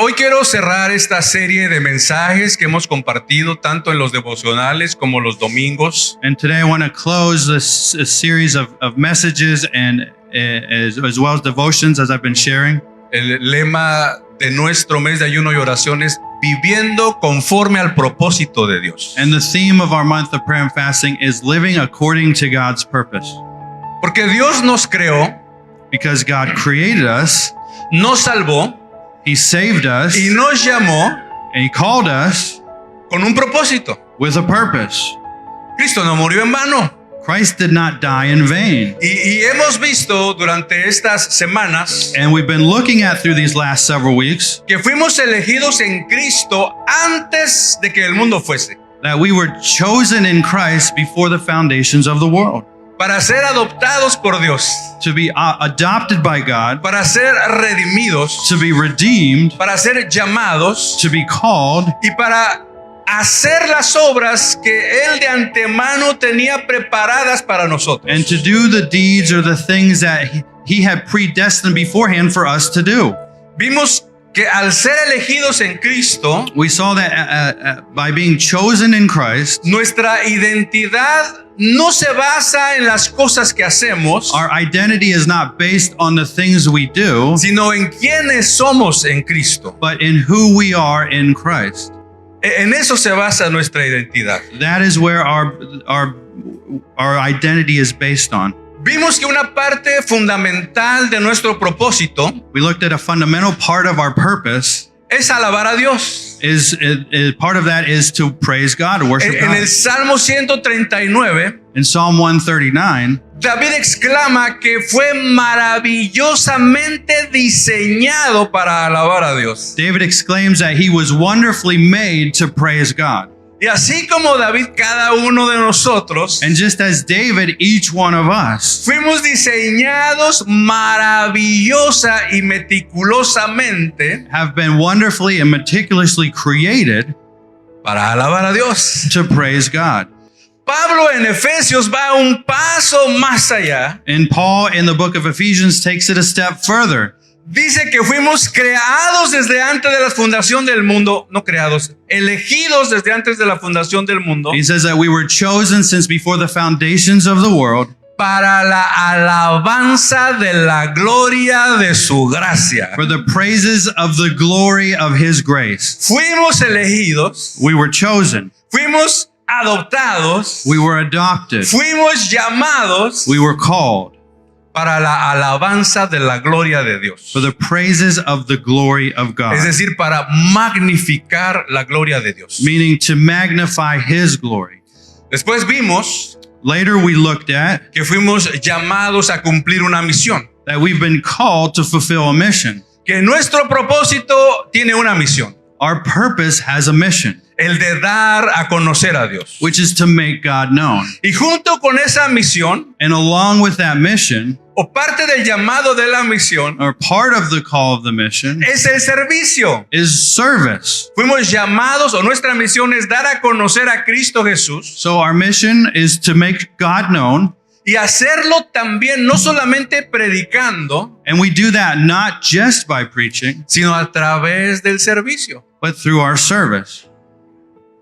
Hoy quiero cerrar esta serie de mensajes que hemos compartido tanto en los devocionales como los domingos. And today I want to close this a series of messages and as well as devotions as I've been sharing. El lema de nuestro mes de ayuno y oración es viviendo conforme al propósito de Dios. And the theme of our month of prayer and fasting is living according to God's purpose. Porque Dios nos creó, Because God created us, nos salvó He saved us, y nos llamó and He called us con un propósito. with a purpose. Cristo no murió en vano. Christ did not die in vain. Y hemos visto durante estas semanas And we've been looking at through these last several weeks que fuimos elegidos en Cristo antes de que el mundo fuese, that we were chosen in Christ before the foundations of the world, para ser adoptados por Dios, to be adopted by God, para ser redimidos, to be redeemed, para ser llamados to be called, y para hacer las obras que Él de antemano tenía preparadas para nosotros. and to do the deeds or the things that He had predestined beforehand for us to do. Vimos que al ser elegidos en Cristo, We saw that by being chosen in Christ, nuestra identidad no se basa en las cosas que hacemos, our identity is not based on the things we do, sino en quiénes somos en Cristo. but in who we are in Christ. En eso se basa nuestra identidad. That is where our identity is based on. Vimos que una parte fundamental de nuestro propósito We looked at a fundamental part of our purpose es alabar a Dios. is part of that is to praise God, to worship En God. el Salmo 139, In Psalm 139, David exclama que fue maravillosamente diseñado para alabar a Dios. David exclaims that he was wonderfully made to praise God. Y así como David, cada uno de nosotros And just as David, each one of us fuimos diseñados maravillosa y meticulosamente have been wonderfully and meticulously created para alabar a Dios. to praise God. Pablo en Efesios va un paso más allá. And Paul in the book of Ephesians takes it a step further. Dice que fuimos creados desde antes de la fundación del mundo, no creados, elegidos desde antes de la fundación del mundo He says that we were chosen since before the foundations of the world para la alabanza de la gloria de su gracia. for the praises of the glory of His grace. Fuimos elegidos, We were chosen. fuimos adoptados, We were adopted. fuimos llamados We were called para la alabanza de la gloria de Dios. for the praises of the glory of God. Es decir, para magnificar la gloria de Dios. Meaning to magnify His glory. Después vimos Later we looked at que fuimos llamados a cumplir una misión. that we've been called to fulfill a mission. Que nuestro propósito tiene una misión. Our purpose has a mission, El de dar a conocer a Dios. which is to make God known. Y junto con esa misión, And along with that mission, o parte del llamado de la misión, or part of the call of the mission, es el servicio. is service. Fuimos llamados, o nuestra misión es dar a conocer a Cristo Jesús So our mission is to make God known, y hacerlo también no solamente predicando, and we do that not just by preaching, sino a través del servicio. but through our service.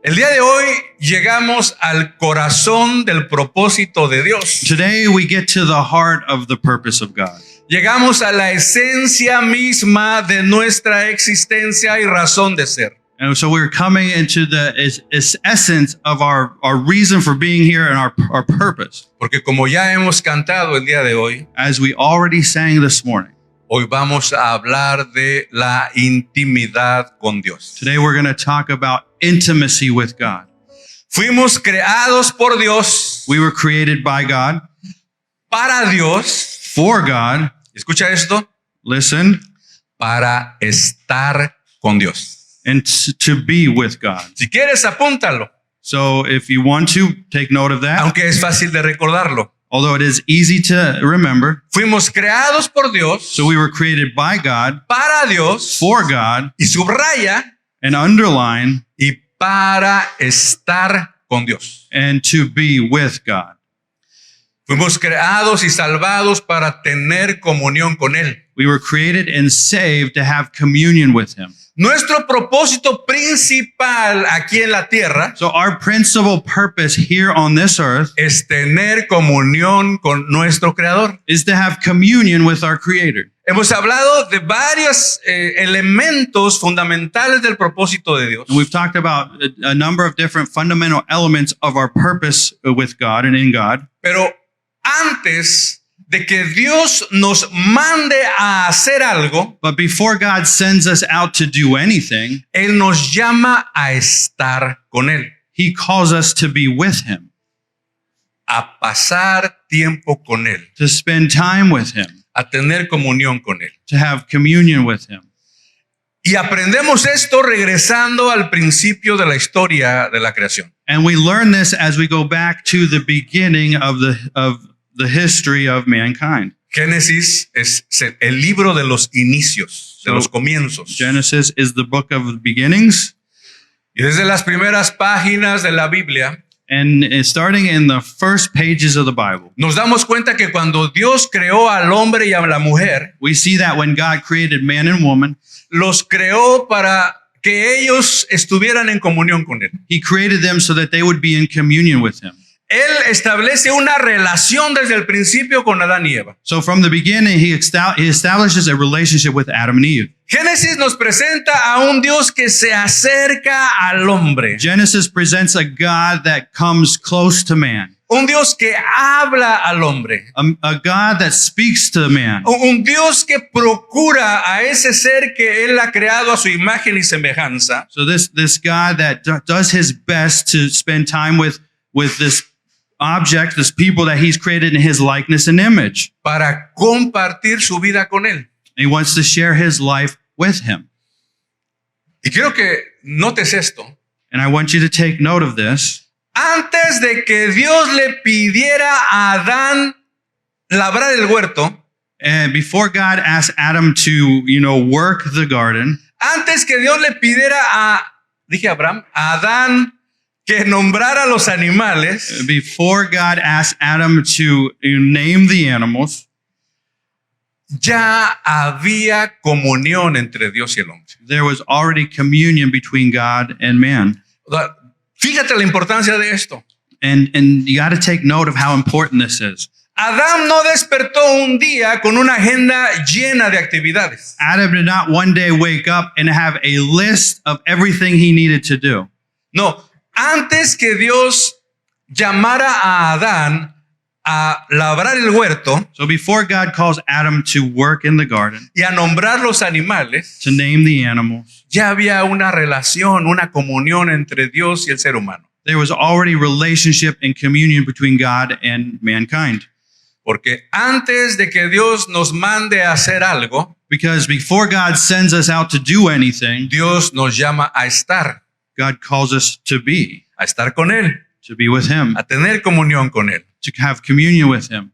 El día de hoy llegamos al corazón del propósito de Dios. Today we get to the heart of the purpose of God. Llegamos a la esencia misma de nuestra existencia y razón de ser. And so we're coming into the essence of our reason for being here and our purpose. Porque como ya hemos cantado el día de hoy, As we already sang this morning, hoy vamos a hablar de la intimidad con Dios. today we're going to talk about intimacy with God. Fuimos creados por Dios, We were created by God, para Dios. for God. Escucha esto, Listen, para estar con Dios. and to be with God. Si quieres, apúntalo, So if you want to, take note of that. aunque es fácil de recordarlo. Although it is easy to remember. Fuimos creados por Dios, So we were created by God, para Dios, for God, y subraya, and underline, y para estar con Dios. and to be with God. Fuimos creados y salvados para tener comunión con Él. We were created and saved to have communion with him. Nuestro propósito principal aquí en la tierra So our principal purpose here on this earth es tener comunión con nuestro Creador. is to have communion with our Creator. Hemos hablado de varios elementos fundamentales del propósito de Dios. And we've talked about a number of different fundamental elements of our purpose with God and in God. Pero antes de que Dios nos mande a hacer algo, But before God sends us out to do anything, Él nos llama a estar con Él, he calls us to be with him, a pasar tiempo con Él, to spend time with him, a tener comunión con Él. to have communion with him. Y aprendemos esto regresando al principio de la historia de la creación. And we learn this as we go back to the beginning of the history of mankind. Génesis es el libro de los inicios, de los comienzos. Genesis is the book of the beginnings. Y desde las primeras páginas de la Biblia, And starting in the first pages of the Bible, nos damos cuenta que cuando Dios creó al hombre y a la mujer, we see that when God created man and woman, los creó para que ellos estuvieran en comunión con Él. he created them so that they would be in communion with him. Él establece una relación desde el principio con Adán y Eva. So from the beginning, he establishes a relationship with Adam and Eve. Génesis nos presenta a un Dios que se acerca al hombre. Genesis presents a God that comes close to man, Un Dios que habla al hombre. a God that speaks to man, Un Dios que procura a ese ser que Él ha creado a su imagen y semejanza so this God that does his best to spend time with this object, this people that he's created in his likeness and image. para compartir su vida con Él. And he wants to share his life with him. Y quiero que notes esto. And I want you to take note of this. Antes de que Dios le pidiera a Adán labrar el huerto, And before God asked Adam to, work the garden, antes que Dios le pidiera a Adán que nombrara los animales, before God asked Adam to name the animals, ya había comunión entre Dios y el hombre. there was already communion between God and man. O sea, fíjate la importancia de esto. And you got to take note of how important this is. Adán no despertó un día con una agenda llena de actividades. Adam did not one day wake up and have a list of everything he needed to do. No, antes que Dios llamara a Adán a labrar el huerto So before God calls Adam to work in the garden, y a nombrar los animales, to name the animals, ya había una relación, una comunión entre Dios y el ser humano. there was already relationship and communion between God and mankind. Porque antes de que Dios nos mande a hacer algo, Because before God sends us out to do anything, Dios nos llama a estar calls us to be con Él, with him, a tener comunión con Él. to have communion with him.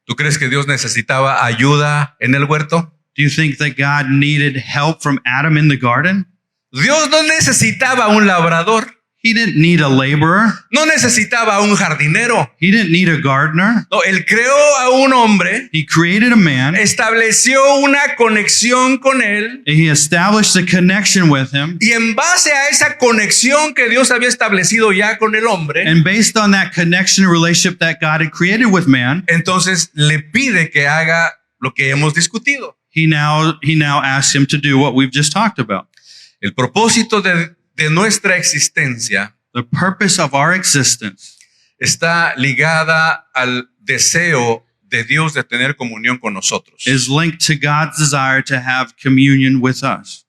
¿Tú crees que Dios necesitaba ayuda en el huerto? Do you think that God needed help from Adam in the garden? Dios no necesitaba un labrador, He didn't need a laborer. no necesitaba un jardinero. He didn't need a gardener. No, Él creó a un hombre, He created a man. estableció una conexión con Él He established a connection with him. y en base a esa conexión que Dios había establecido ya con el hombre, And based on that connection and relationship that God had created with man, entonces le pide que haga lo que hemos discutido. he now asks him to do what we've just talked about. El propósito de nuestra existencia The purpose of our existence está ligada al deseo de Dios de tener comunión con nosotros. is linked to God's desire to have communion with us.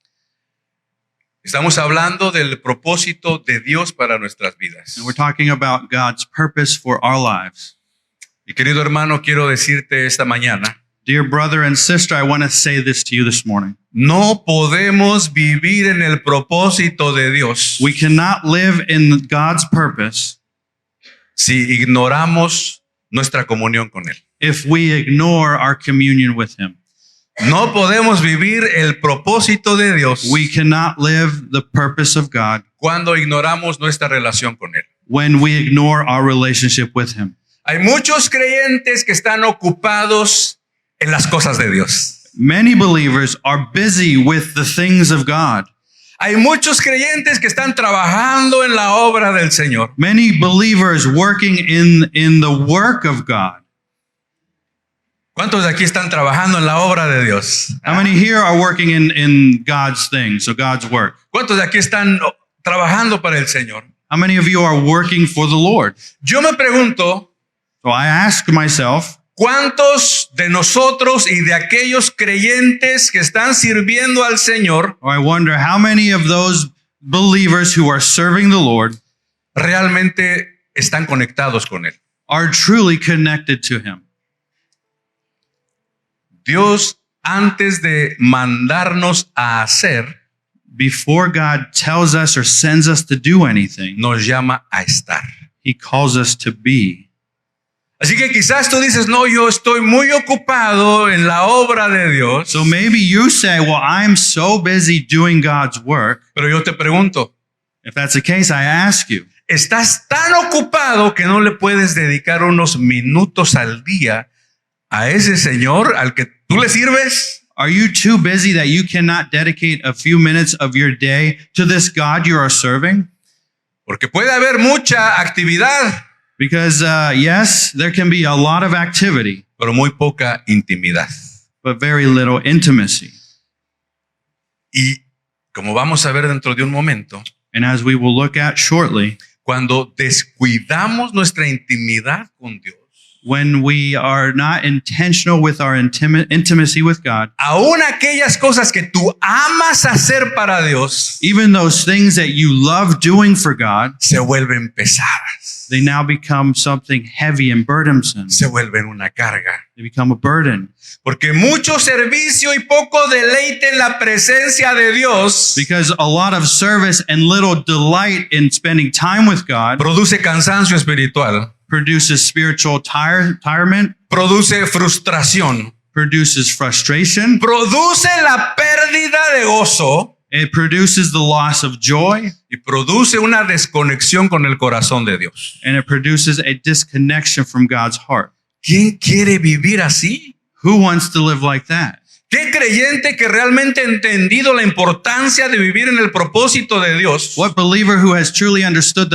Estamos hablando del propósito de Dios para nuestras vidas. And we're talking about God's purpose for our lives. Y querido hermano, quiero decirte esta mañana, Dear brother and sister, I want to say this to you this morning. no podemos vivir en el propósito de Dios We cannot live in God's purpose si ignoramos nuestra comunión con Él. if we ignore our communion with him. No podemos vivir el propósito de Dios We cannot live the purpose of God cuando ignoramos nuestra relación con Él. when we ignore our relationship with him. Hay muchos creyentes que están ocupados en las cosas de Dios. Many believers are busy with the things of God. Hay muchos creyentes que están trabajando en la obra del Señor. Many believers working in the work of God. ¿Cuántos de aquí están trabajando en la obra de Dios? How many here are working in God's things, so God's work? ¿Cuántos de aquí están trabajando para el Señor? How many of you are working for the Lord? Yo me pregunto, So I ask myself, ¿cuántos de nosotros y de aquellos creyentes que están sirviendo al Señor or I wonder how many of those believers who are serving the Lord realmente están conectados con Él? are truly connected to Him? Dios, antes de mandarnos a hacer, Before God tells us or sends us to do anything, nos llama a estar. He calls us to be. Así que quizás tú dices, no, yo estoy muy ocupado en la obra de Dios. So maybe you say, well, I'm so busy doing God's work. Pero yo te pregunto, If that's the case, I ask you, ¿estás tan ocupado que no le puedes dedicar unos minutos al día a ese Señor al que tú le sirves? are you too busy that you cannot dedicate a few minutes of your day to this God you are serving? Porque puede haber mucha actividad, Because yes, there can be a lot of activity, pero muy poca intimidad. but very little intimacy. Y como vamos a ver dentro de un momento, And as we will look at shortly, cuando descuidamos nuestra intimidad con Dios, when we are not intentional with our intimacy with God, aún aquellas cosas que tú amas hacer para Dios, even those things that you love doing for God, se vuelven pesadas, they now become something heavy and burdensome. se vuelven una carga. They become a burden. Porque mucho servicio y poco deleite en la presencia de Dios Because a lot of service and little delight in spending time with God produce cansancio espiritual, produces spiritual tirement, produce frustración, produces frustration, produce la pérdida de gozo it produces the loss of joy, y produce una desconexión con el corazón de Dios. and it produces a disconnection from God's heart. ¿Quién quiere vivir así? Who wants to live like that? ¿Qué creyente que realmente ha entendido la importancia de vivir en el propósito de Dios What believer who has truly understood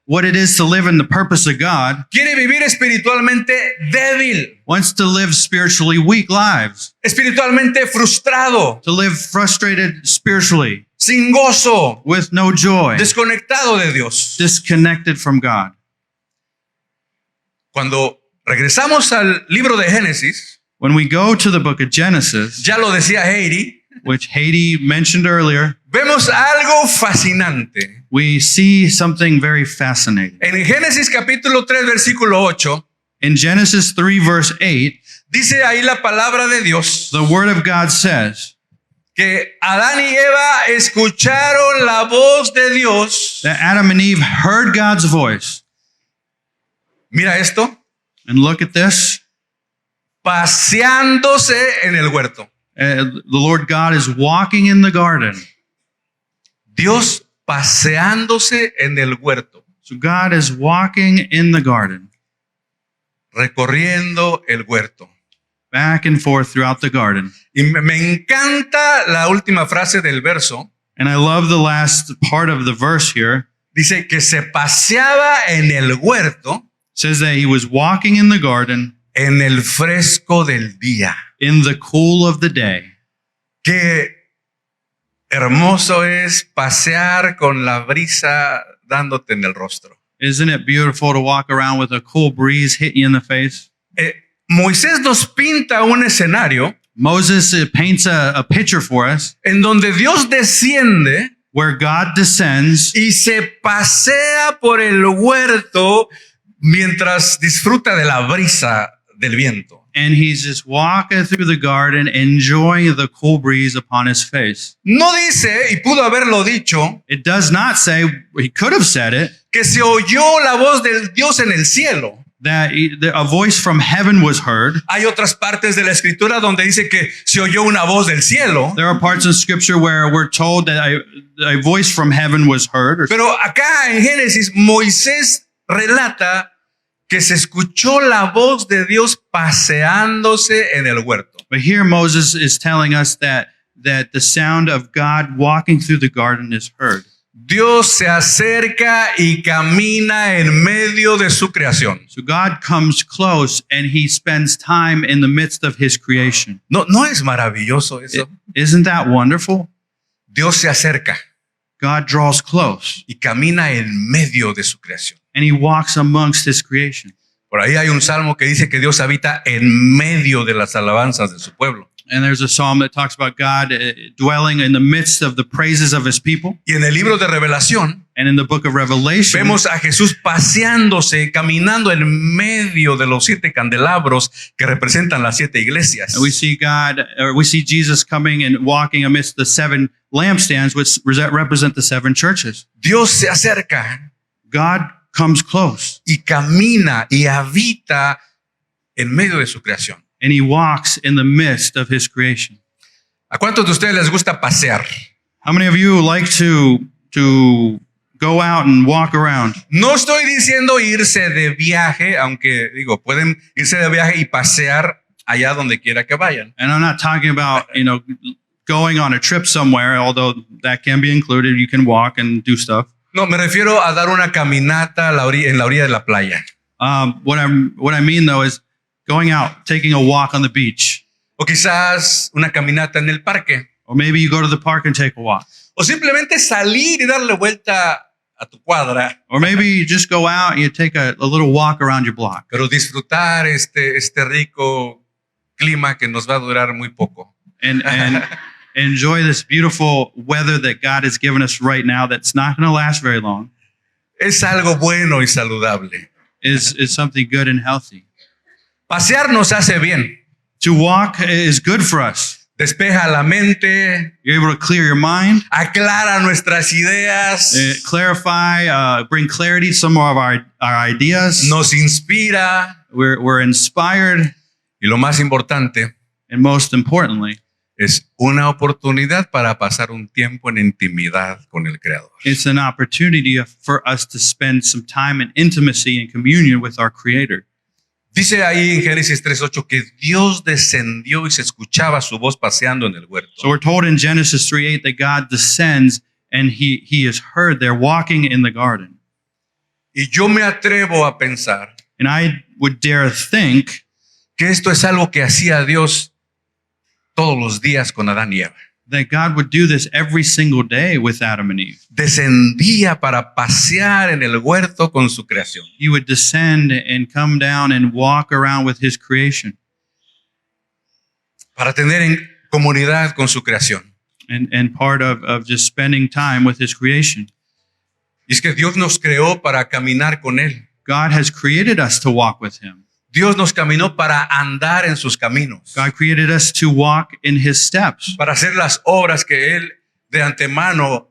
what it is to live in the purpose of God quiere vivir espiritualmente débil, wants to live spiritually weak lives, espiritualmente frustrado, to live frustrated spiritually, sin gozo, with no joy, desconectado de Dios? disconnected from God? Cuando regresamos al libro de Génesis, When we go to the book of Genesis, ya lo decía Heidi, which Haiti mentioned earlier, vemos algo fascinante. we see something very fascinating. En Génesis capítulo 3, versículo 8, In Genesis 3, verse 8, dice ahí la palabra de Dios the word of God says que Adán y Eva escucharon la voz de Dios. that Adam and Eve heard God's voice. Mira esto, And look at this. paseándose en el huerto. The Lord God is walking in the garden. Dios paseándose en el huerto, So God is walking in the garden, recorriendo el huerto. back and forth throughout the garden. Y me encanta la última frase del verso. And I love the last part of the verse here. Dice que se paseaba en el huerto It says that he was walking in the garden en el fresco del día. in the cool of the day. Qué hermoso es pasear con la brisa dándote en el rostro. Isn't it beautiful to walk around with a cool breeze hitting you in the face? Moisés nos pinta un escenario Moses paints a picture for us en donde Dios desciende where God descends y se pasea por el huerto mientras disfruta de la brisa del viento. and he's just walking through the garden, enjoying the cool breeze upon his face. No dice, y pudo haberlo dicho, It does not say, he could have said it, que se oyó la voz del Dios en el cielo. that a voice from heaven was heard. Hay otras partes de la escritura donde dice que se oyó una voz del cielo. There are parts of scripture where we're told that a voice from heaven was heard. Pero acá en Génesis, Moisés relata que se escuchó la voz de Dios paseándose en el huerto. But here Moses is telling us that the sound of God walking through the garden is heard. Dios se acerca y camina en medio de su creación. So God comes close and he spends time in the midst of his creation. ¿No es maravilloso eso? Isn't that wonderful? Dios se acerca God draws close y camina en medio de su creación. and he walks amongst his creation. Por ahí hay un salmo que dice que Dios habita en medio de las alabanzas de su pueblo. And there's a psalm that talks about God dwelling in the midst of the praises of his people. Y en el libro de Revelación And in the book of Revelation, vemos a Jesús paseándose, caminando en medio de los 7 candelabros que representan las 7 iglesias. we see Jesus coming and walking amidst the 7 lampstands, which represent the 7 churches. Dios se acerca God comes close y camina y habita en medio de su creación. and he walks in the midst of his creation. ¿A cuántos de ustedes les gusta pasear? How many of you like to go out and walk around? No estoy diciendo irse de viaje, aunque digo, pueden irse de viaje y pasear allá donde quiera que vayan. And I'm not talking about, going on a trip somewhere, although that can be included. You can walk and do stuff. No, me refiero a dar una caminata en la orilla de la playa. What I mean though is going out, taking a walk on the beach, O quizás una caminata en el parque. or maybe you go to the park and take a walk, O simplemente salir y darle vuelta a tu cuadra, or maybe you just go out and you take a little walk around your block, pero disfrutar este rico clima que nos va a durar muy poco. and enjoy this beautiful weather that God has given us right now. That's not going to last very long. Es algo bueno y saludable. Is something good and healthy. Pasear nos hace bien. To walk is good for us. Despeja la mente, You're able to clear your mind, aclara nuestras ideas, clarify, bring clarity to some of our ideas. nos inspira We're inspired, y lo más importante and most importantly, es una oportunidad para pasar un tiempo en intimidad con el Creador. it's an opportunity for us to spend some time in intimacy and communion with our Creator. Dice ahí en Génesis 3:8 que Dios descendió y se escuchaba su voz paseando en el huerto. So we're told in Genesis 3:8 that God descends and he is heard there walking in the garden. Y yo me atrevo a pensar And I would dare think que esto es algo que hacía Dios todos los días con Adán y Eva. that God would do this every single day with Adam and Eve. Descendía para pasear en el huerto con su creación. He would descend and come down and walk around with his creation Para tener en comunidad con su creación. and part of just spending time with his creation. Y es que Dios nos creó para caminar con Él. God has created us to walk with him. Dios nos caminó para andar en sus caminos, God created us to walk in his steps, para hacer las obras que Él de antemano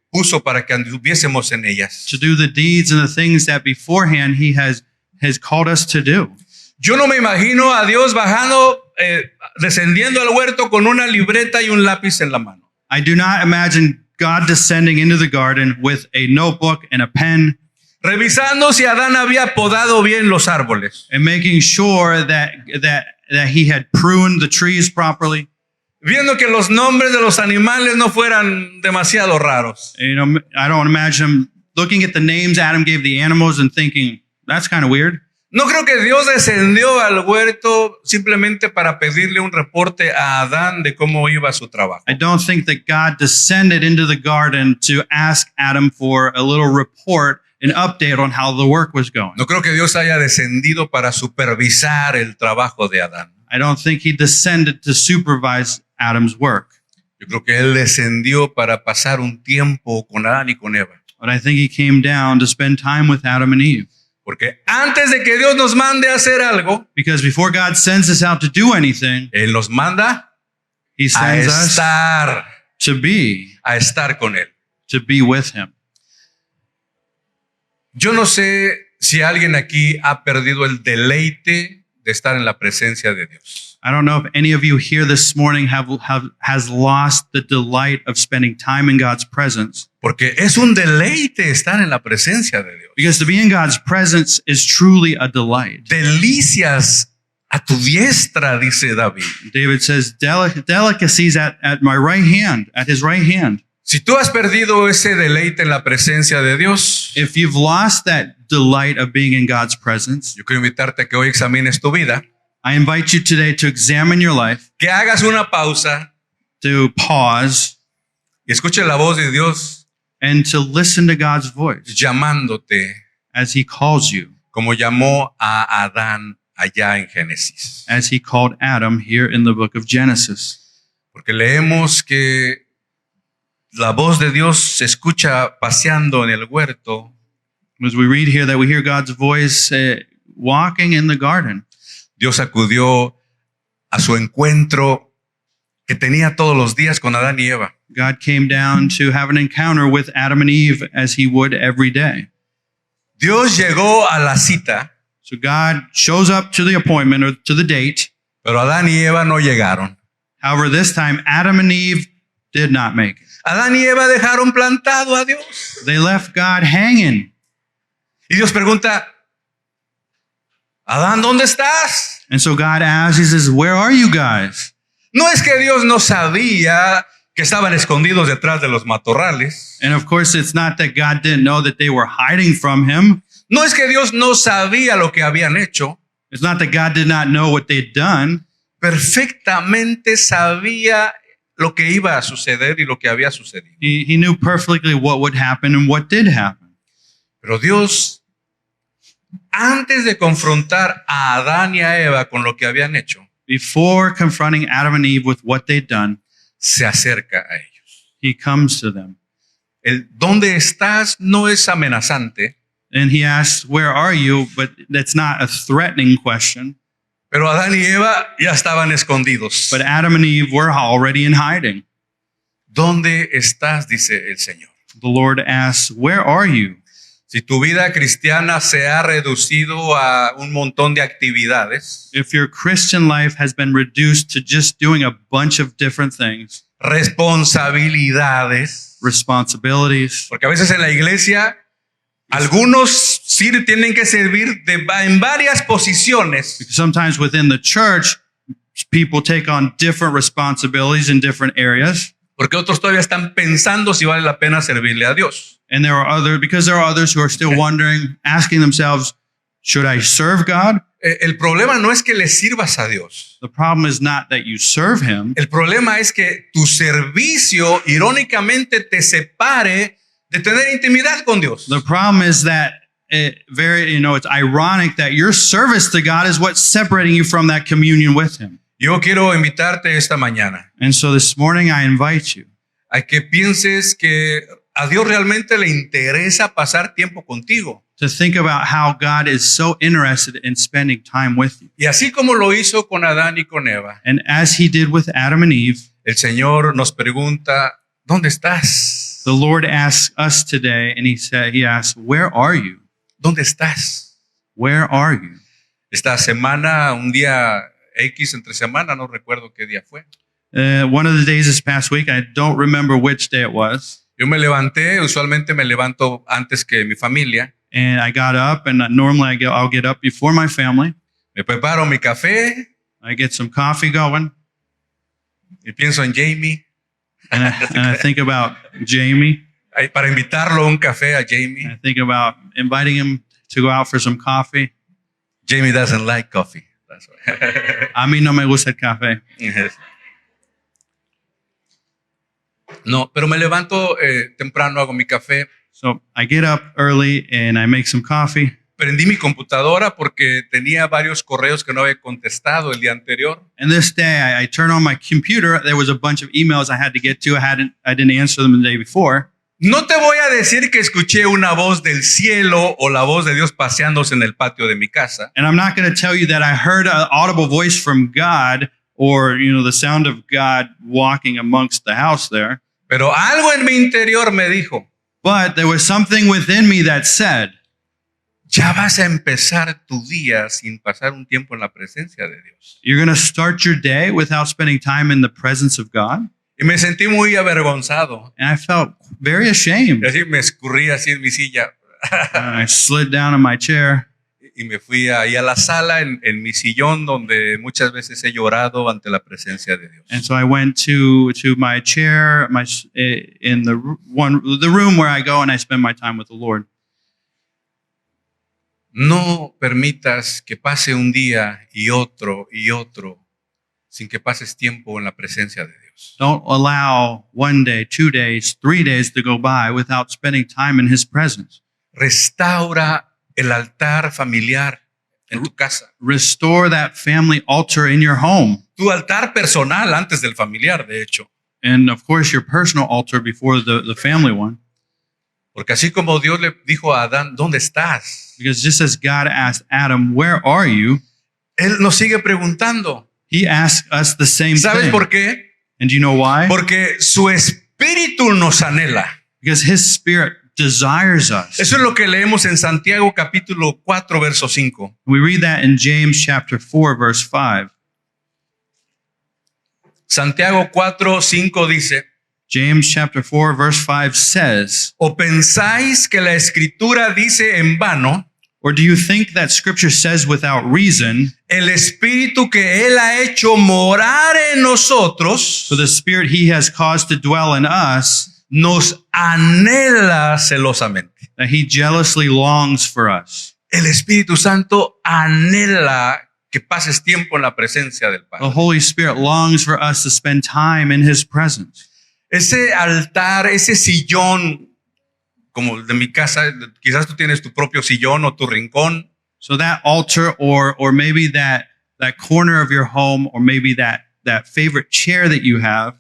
puso para que anduviésemos en ellas. to do the deeds and the things that beforehand he has called us to do. Yo no me imagino a Dios bajando, descendiendo al huerto con una libreta y un lápiz en la mano. I do not imagine God descending into the garden with a notebook and a pen Revisando si Adán había podado bien los árboles. and making sure that he had pruned the trees properly. Viendo que los nombres de los animales no fueran demasiado raros. I don't imagine him looking at the names Adam gave the animals and thinking, that's kind of weird. No creo que Dios descendió al huerto simplemente para pedirle un reporte a Adán de cómo iba su trabajo. I don't think that God descended into the garden to ask Adam for a little report, an update on how the work was going. No creo que Dios haya descendido para supervisar el trabajo de Adán. I don't think he descended to supervise Adam's work, Yo creo que Él descendió para pasar un tiempo con Adán y con Eva. but I think he came down to spend time with Adam and Eve. Porque antes de que Dios nos mande a hacer algo, Because before God sends us out to do anything, Él nos manda he a sends us estar con Él. to be with him. Yo no sé si alguien aquí ha perdido el deleite de estar en la presencia de Dios. I don't know if any of you here this morning has lost the delight of spending time in God's presence. Porque es un deleite estar en la presencia de Dios. Because to be in God's presence is truly a delight. Delicias a tu diestra, dice David. David says, delicacies at my right hand, at his right hand. Si tú has perdido ese deleite en la presencia de Dios, If you've lost that delight of being in God's presence, yo quiero invitarte a que hoy examines tu vida, I invite you today to examine your life, que hagas una pausa to pause, y escuche la voz de Dios and to listen to God's voice llamándote as he calls you, como llamó a Adán allá en Génesis. as he called Adam here in the book of Genesis. Porque leemos que la voz de Dios se escucha paseando en el huerto. As we read here that we hear God's voice walking in the garden. Dios acudió a su encuentro que tenía todos los días con Adán y Eva. God came down to have an encounter with Adam and Eve as he would every day. Dios llegó a la cita, So God shows up to the appointment or to the date. pero Adán y Eva no llegaron. However, this time Adam and Eve did not make it. Adán y Eva dejaron plantado a Dios. They left God hanging. Y Dios pregunta, Adán, ¿dónde estás? And so God asks, he says, where are you guys? No es que Dios no sabía que estaban escondidos detrás de los matorrales. And of course, it's not that God didn't know that they were hiding from him. No es que Dios no sabía lo que habían hecho. It's not that God did not know what they'd done. Perfectamente sabía lo que iba a suceder y lo que había sucedido. He knew perfectly what would happen and what did happen. Pero Dios, antes de confrontar a Adán y a Eva con lo que habían hecho, Before confronting Adam and Eve with what they'd done, se acerca a ellos. he comes to them. El ¿dónde estás? No es amenazante, And he asks, where are you? But that's not a threatening question. pero Adán y Eva ya estaban escondidos. But Adam and Eve were already in hiding. ¿Dónde estás? Dice el Señor. The Lord asks, where are you? Si tu vida cristiana se ha reducido a un montón de actividades, If your Christian life has been reduced to just doing a bunch of different things, responsabilidades, responsibilities, porque a veces en la iglesia algunos sí tienen que servir en varias posiciones, sometimes within the church, people take on different responsibilities in different areas. porque otros todavía están pensando si vale la pena servirle a Dios. And there are others who are still wondering, asking themselves, should I serve God? El problema no es que le sirvas a Dios. The problem is not that you serve him. El problema es que tu servicio irónicamente te separe de tener intimidad con Dios. The problem is that it's ironic that your service to God is what's separating you from that communion with him. Yo quiero invitarte esta mañana And so this morning I invite you a que pienses que a Dios realmente le interesa pasar tiempo contigo. to think about how God is so interested in spending time with you. Y así como lo hizo con Adán y con Eva, And as he did with Adam and Eve, el Señor nos pregunta, ¿dónde estás? the Lord asks us today, and he asks, where are you? ¿Dónde estás? Where are you? Esta semana, un día X entre semana, no recuerdo qué día fue. One of the days this past week, I don't remember which day it was, Yo me levanté, usualmente me levanto antes que mi familia. and I got up, and normally I'll get up before my family. Me preparo mi café I get some coffee going, y pienso en Jamie. and I think about Jamie. Para invitarlo a un café a Jamie. I think about inviting him to go out for some coffee. Jamie doesn't like coffee. That's why. A mí no me gusta el café. No, pero me levanto temprano, hago mi café. So I get up early and I make some coffee. Prendí mi computadora porque tenía varios correos que no había contestado el día anterior. And this day I turn on my computer. There was a bunch of emails I had to get to. I didn't answer them the day before. No te voy a decir que escuché una voz del cielo o la voz de Dios paseándose en el patio de mi casa. And I'm not going to tell you that I heard an audible voice from God or, the sound of God walking amongst the house there. Pero algo en mi interior me dijo, But there was something within me that said, ya vas a empezar tu día sin pasar un tiempo en la presencia de Dios. you're going to start your day without spending time in the presence of God. Y me sentí muy avergonzado. And I felt very ashamed. Y así me escurrí así en mi silla. And I slid down in my chair. y me fui ahí a la sala en mi sillón donde muchas veces he llorado ante la presencia de Dios. And so I went to my chair, in the room where I go and I spend my time with the Lord. No permitas que pase un día y otro sin que pases tiempo en la presencia de Dios. Don't allow 1 day, 2 days, 3 days to go by without spending time in His presence. Restaura el altar familiar en tu casa. Restore that family altar in your home. Tu altar personal antes del familiar, de hecho. And of course, your personal altar before the family one. Porque así como Dios le dijo a Adán, ¿dónde estás? Because just as God asked Adam, where are you? Él nos sigue preguntando. He asked us the same ¿Sabes thing. por qué? And do you know why? Porque su espíritu nos anhela. Because His Spirit desires us. Eso es lo que leemos en Santiago capítulo 4, verso 5. We read that in James chapter 4, verse 5. Santiago 4, 5 dice, James chapter 4, verse 5 says, ¿o pensáis que la escritura dice en vano? or do you think that Scripture says without reason, El espíritu que Él ha hecho morar en nosotros for the Spirit He has caused to dwell in us, nos anhela celosamente. that He jealously longs for us? El Espíritu Santo anhela que pases tiempo en la presencia del The Padre. Holy Spirit longs for us to spend time in His presence. Ese altar, ese sillón, como el de mi casa, quizás tú tienes tu propio sillón o tu rincón. So that altar, or maybe that corner of your home, or maybe that favorite chair that you have,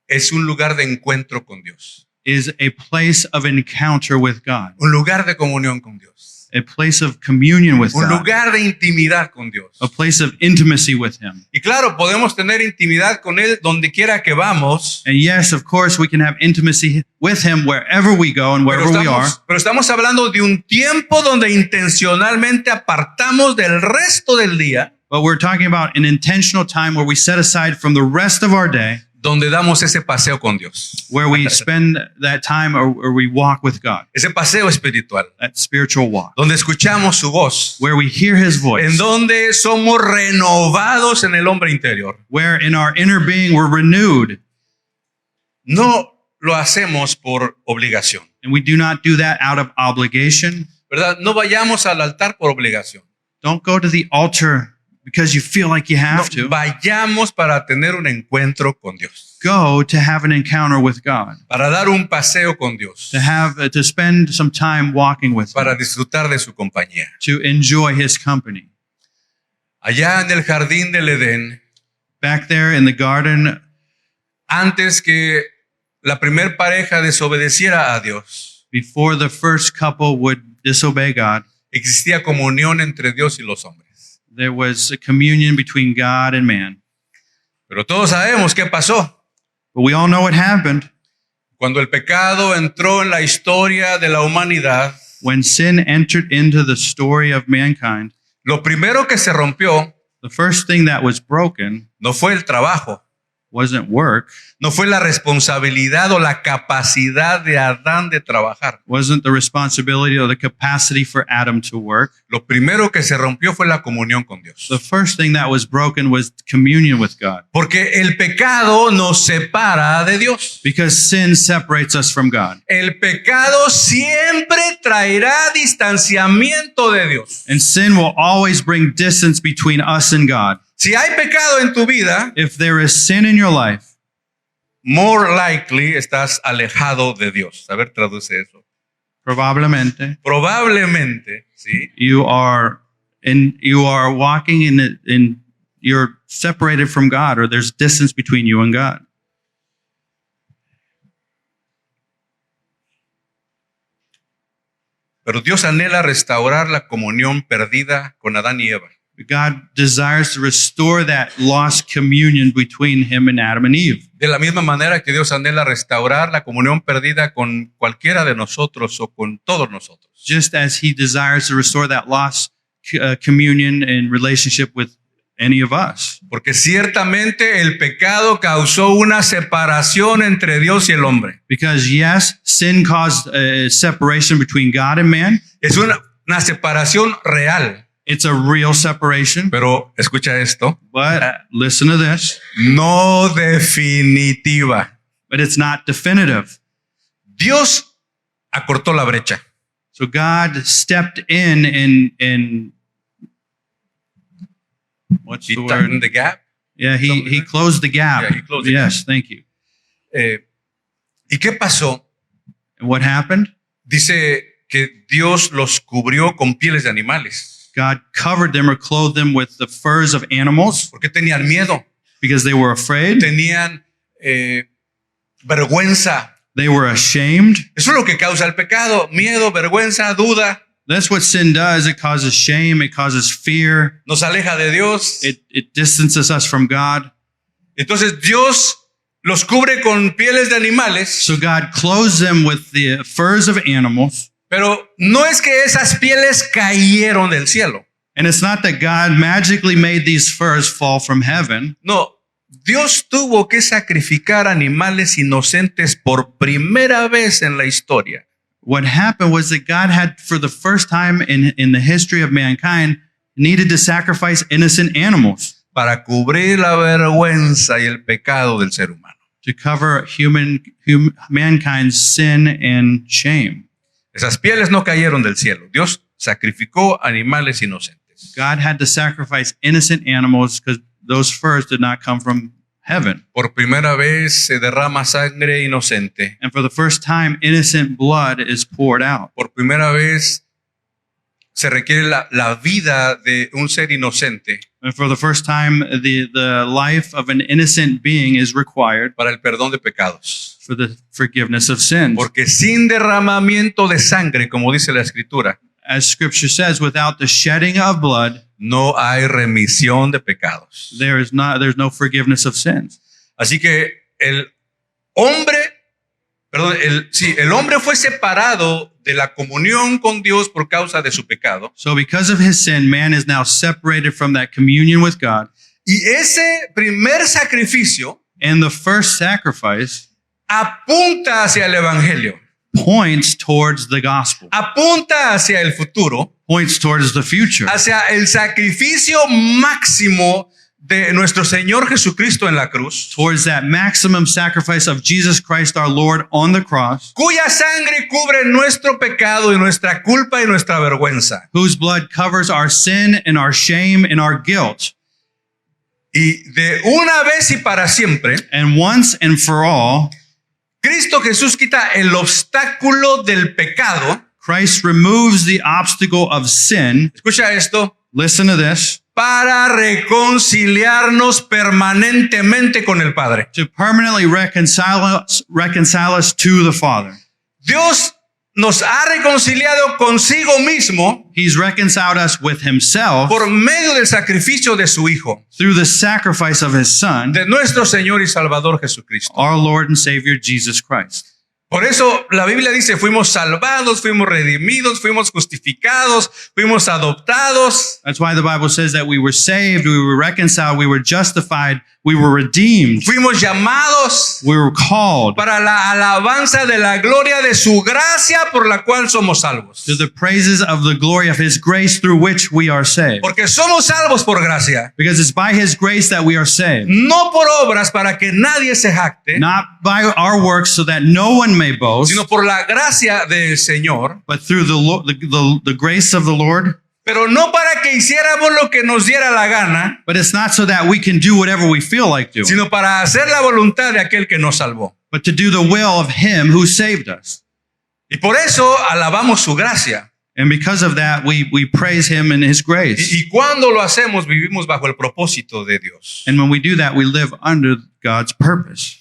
Es un lugar de encuentro con Dios, is a place of encounter with God, un lugar de comunión con Dios, a place of communion with un God, lugar de intimidad con Dios. a place of intimacy with Him. Y claro, podemos tener intimidad con Él donde quiera que vamos, And yes, of course, we can have intimacy with Him wherever we go and pero wherever we are. estamos hablando de un tiempo donde intencionalmente apartamos del resto del día, But we're talking about an intentional time where we set aside from the rest of our day, donde damos ese paseo con Dios, where we spend that time or we walk with God, ese paseo espiritual, that spiritual walk, donde escuchamos su voz, where we hear His en voice, donde somos renovados en el hombre interior. where in our inner being we're renewed. No lo hacemos por obligación, And we do not do that out of obligation. ¿verdad? No vayamos al altar por obligación. Don't go to the altar because you feel like you No, have to. vayamos para tener un encuentro con Dios, Go to have an encounter with God, para dar un paseo con Dios, to spend some time walking with para Him, disfrutar de su compañía. to enjoy His company. Allá en el jardín del Edén, Back there in the garden, antes que la primer pareja desobedeciera a Dios, before the first couple would disobey God, existía comunión entre Dios y los hombres. there was a communion between God and man. Pero todos sabemos qué pasó. But we all know what happened. Cuando el pecado entró en la historia de la humanidad, When sin entered into the story of mankind, lo primero que se rompió the first thing that was broken no fue el trabajo, wasn't work, no fue la responsabilidad o la capacidad de Adán de trabajar. wasn't the responsibility or the capacity for Adam to work. Lo primero que se rompió fue la comunión con Dios. The first thing that was broken was communion with God, Porque el pecado nos separa de Dios. because sin separates us from God. El pecado siempre traerá distanciamiento de Dios. And sin will always bring distance between us and God. Si hay pecado en tu vida, If there is sin in your life, more likely estás alejado de Dios. A ver, traduce eso. probablemente Probablemente, ¿sí? you are walking in you're separated from God, or there's distance between you and God. Pero Dios anhela restaurar la comunión perdida con Adán y Eva. God desires to restore that lost communion between Him and Adam and Eve. De la misma manera que Dios anhela restaurar la comunión perdida con cualquiera de nosotros o con todos nosotros. Just as He desires to restore that lost communion and relationship with any of us. Porque ciertamente el pecado causó una separación entre Dios y el hombre. Because yes, sin caused a separation between God and man. Es una separación real. It's a real separation, pero escucha esto, but listen to this. no definitiva. But it's not definitive. Dios acortó la brecha. So God stepped in and what's He the word? tightened the gap. Yeah, he closed the gap. Yeah, he closed the Yes, thank you. ¿Y qué pasó? And what happened? Dice que Dios los cubrió con pieles de animales. God covered them or clothed them with the furs of animals Porque tenían miedo, because they were afraid. tenían vergüenza. They were ashamed. Eso es lo que causa el pecado. Miedo, vergüenza, duda. That's what sin does. It causes shame. It causes fear. Nos aleja de Dios. It distances us from God. Entonces Dios los cubre con pieles de animales. So God clothes them with the furs of animals. Pero no es que esas pieles cayeron del cielo. And it's not that God magically made these furs fall from heaven. No, Dios tuvo que sacrificar animales inocentes por primera vez en la historia. What happened was that God had, for the first time in the history of mankind, needed to sacrifice innocent animals Para cubrir la vergüenza y el pecado del ser humano. to cover mankind's sin and shame. Esas pieles no cayeron del cielo. Dios sacrificó animales inocentes. God had to sacrifice innocent animals because those furs did not come from heaven. Por primera vez se derrama sangre inocente. And for the first time, innocent blood is poured out. Por primera vez se requiere la vida de un ser inocente And for the first time, the life of an innocent being is required para el perdón de pecados. for the forgiveness of sins. Porque sin derramamiento de sangre, como dice la Escritura, As Scripture says, without the shedding of blood, no hay remisión de pecados. there's no forgiveness of sins. Así que el hombre fue separado de la comunión con Dios por causa de su pecado. So because of his sin, man is now separated from that communion with God. Y ese primer sacrificio And the first sacrifice apunta hacia el evangelio, points towards the gospel, apunta hacia el futuro, points towards the future, hacia el sacrificio máximo de nuestro Señor Jesucristo en la cruz, towards that maximum sacrifice of Jesus Christ our Lord on the cross, cuya sangre cubre nuestro pecado y nuestra culpa y nuestra vergüenza. whose blood covers our sin and our shame and our guilt. Y de una vez y para siempre, And once and for all, Cristo Jesús quita el obstáculo del pecado. Christ removes the obstacle of sin. Escucha esto. Listen to this. Para reconciliarnos permanentemente con el Padre. To permanently reconcile us to the Father. Dios nos ha reconciliado consigo mismo He's reconciled us with himself por medio del sacrificio de su Hijo, through the sacrifice of his Son, de nuestro Señor y Salvador Jesucristo. our Lord and Savior Jesus Christ. Por eso la Biblia dice, fuimos salvados, fuimos redimidos, fuimos justificados, fuimos adoptados. That's why the Bible says that we were saved, we were reconciled, we were justified, we were redeemed, Fuimos llamados we were called para la alabanza de la gloria de su gracia por la cual somos salvos. to the praises of the glory of his grace through which we are saved. Porque somos salvos por gracia, Because it's by his grace that we are saved, no por obras para que nadie se jacte, not by our works so that no one may boast, sino por la gracia del Señor, but through the grace of the Lord. pero no para que hiciéramos lo que nos diera la gana, But it's not so that we can do whatever we feel like doing, sino para hacer la voluntad de aquel que nos salvó. but to do the will of him who saved us. Y por eso alabamos su gracia. And because of that, we praise him in his grace. Y cuando lo hacemos, vivimos bajo el propósito de Dios. And when we do that, we live under God's purpose.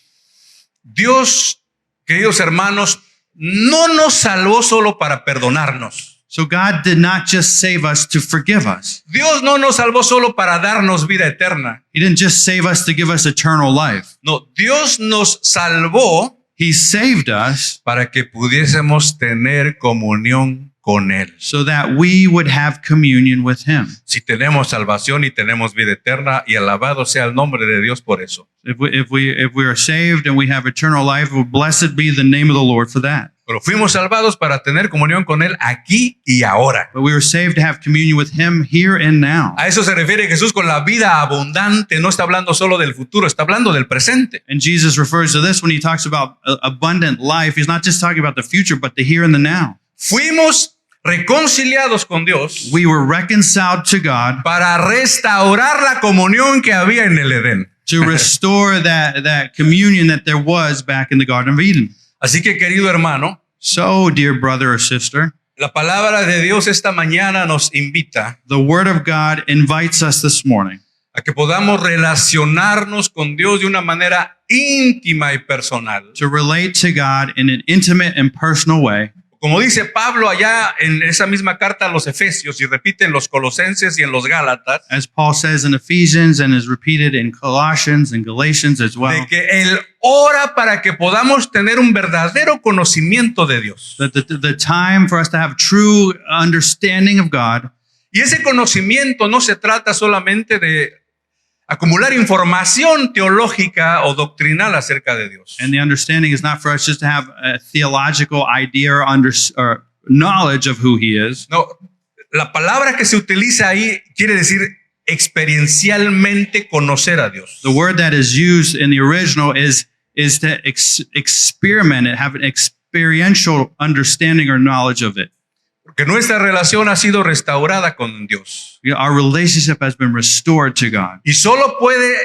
Dios, queridos hermanos, no nos salvó solo para perdonarnos. So God did not just save us to forgive us. Dios no nos salvó solo para darnos vida eterna. He didn't just save us to give us eternal life. No, Dios nos salvó He saved us para que pudiésemos tener comunión con Él. so that we would have communion with him. Si tenemos salvación y tenemos vida eterna, y alabado sea el nombre de Dios por eso. If we are saved and we have eternal life, well, blessed be the name of the Lord for that. Pero fuimos salvados para tener comunión con Él aquí y ahora. But we were saved to have communion with Him here and now. A eso se refiere Jesús con la vida abundante. No está hablando solo del futuro, está hablando del presente. And Jesus refers to this when He talks about abundant life. He's not just talking about the future, but the here and the now. Fuimos reconciliados con Dios We were reconciled to God para restaurar la comunión que había en el Edén. to restore that communion that there was back in the Garden of Eden. Así que, querido hermano, So, dear brother or sister, la palabra de Dios esta mañana nos invita the Word of God invites us this morning a que podamos relacionarnos con Dios de una manera íntima y personal. to relate to God in an intimate and personal way. Como dice Pablo allá en esa misma carta a los Efesios y repite en los Colosenses y en los Gálatas, As Paul says in Ephesians and is repeated in Colossians and Galatians as well, de que Él ora para que podamos tener un verdadero conocimiento de Dios. that the time for us to have true understanding of God, Y ese conocimiento no se trata solamente de acumular información teológica o doctrinal acerca de Dios. and the understanding is not for us just to have a theological idea or knowledge of who He is. No, la palabra que se utiliza ahí quiere decir experiencialmente conocer a Dios. The word that is used in the original is to experiment it, have an experiential understanding or knowledge of it. Porque nuestra relación ha sido restaurada con Dios. Our relationship has been restored to God. Y solo puede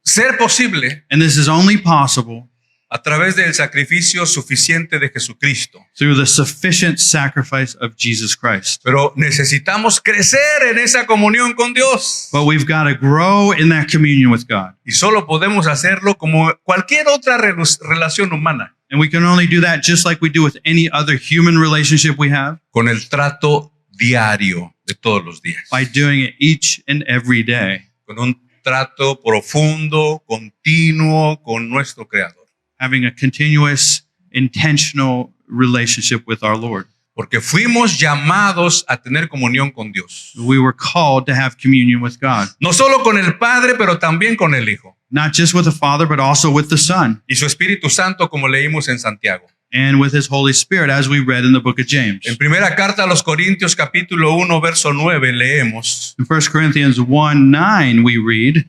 ser posible And this is only possible a través del sacrificio suficiente de Jesucristo. through the sufficient sacrifice of Jesus Christ. Pero necesitamos crecer en esa comunión con Dios. But we've got to grow in that communion with God. Y solo podemos hacerlo como cualquier otra relación humana, And we can only do that just like we do with any other human relationship we have, con el trato diario de todos los días. by doing it each and every day, Con un trato profundo, continuo con nuestro Creador. having a continuous, intentional relationship with our Lord. Porque fuimos llamados a tener comunión con Dios. We were called to have communion with God, No solo con el Padre, pero también con el Hijo. not just with the Father, but also with the Son Y su Espíritu Santo, como leímos en Santiago. and with His Holy Spirit, as we read in the book of James. En primera carta a los Corintios, capítulo 1, verso 9, leemos: In 1 Corinthians 1:9, we read,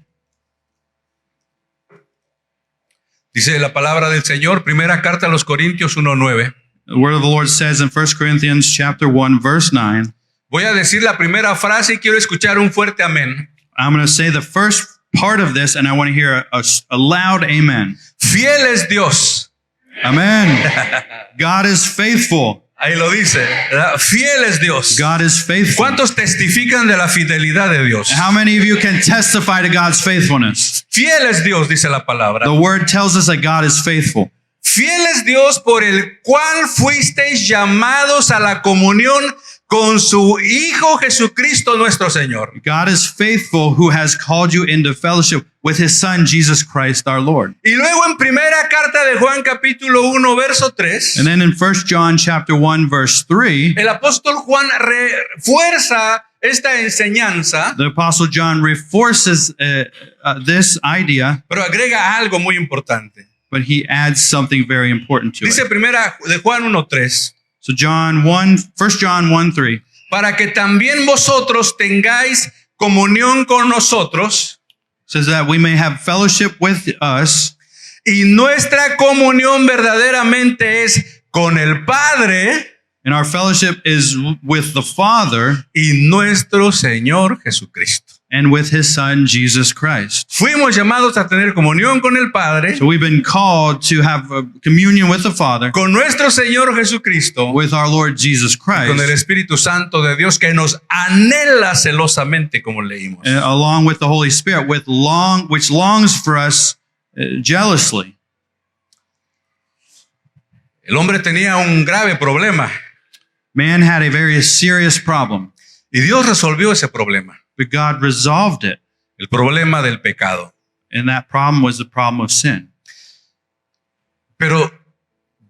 dice la palabra del Señor, primera carta a los Corintios 1:9. the word of the Lord says in 1 Corinthians chapter 1, verse 9, Voy a decir la primera frase y quiero escuchar un fuerte amén. I'm going to say the first part of this, and I want to hear a loud amen. Fiel es Dios. Amen. God is faithful. Ahí lo dice, ¿verdad? Fiel es Dios. God is faithful. ¿Cuántos testifican de la fidelidad de Dios? How many of you can testify to God's faithfulness? Fiel es Dios, dice la palabra. The word tells us that God is faithful. Fiel es Dios por el cual fuisteis llamados a la comunión con su Hijo Jesucristo nuestro Señor. God is faithful who has called you into fellowship with His Son, Jesus Christ our Lord. Y luego en primera carta de Juan capítulo 1 verso 3, And then in 1 John chapter 1, verse 3, el apóstol Juan refuerza esta enseñanza, the Apostle John reinforces this idea, pero agrega algo muy importante. but he adds something very important to Dice it. primera de Juan 1:3, So 1 John 1:3, para que también vosotros tengáis comunión con nosotros, says that we may have fellowship with us, y nuestra comunión verdaderamente es con el Padre and our fellowship is with the Father y nuestro Señor Jesucristo. and with His Son, Jesus Christ. Fuimos llamados a tener comunión con el Padre, So we've been called to have a communion with the Father, con nuestro Señor Jesucristo, with our Lord Jesus con el Christ, Espíritu Santo de Dios que nos anhela celosamente, como leímos. along with the Holy Spirit, which longs for us jealously. El hombre tenía un grave problema Man had a very serious problem, y Dios resolvió ese problema, but God resolved it. el problema del pecado. And that problem was the problem of sin. Pero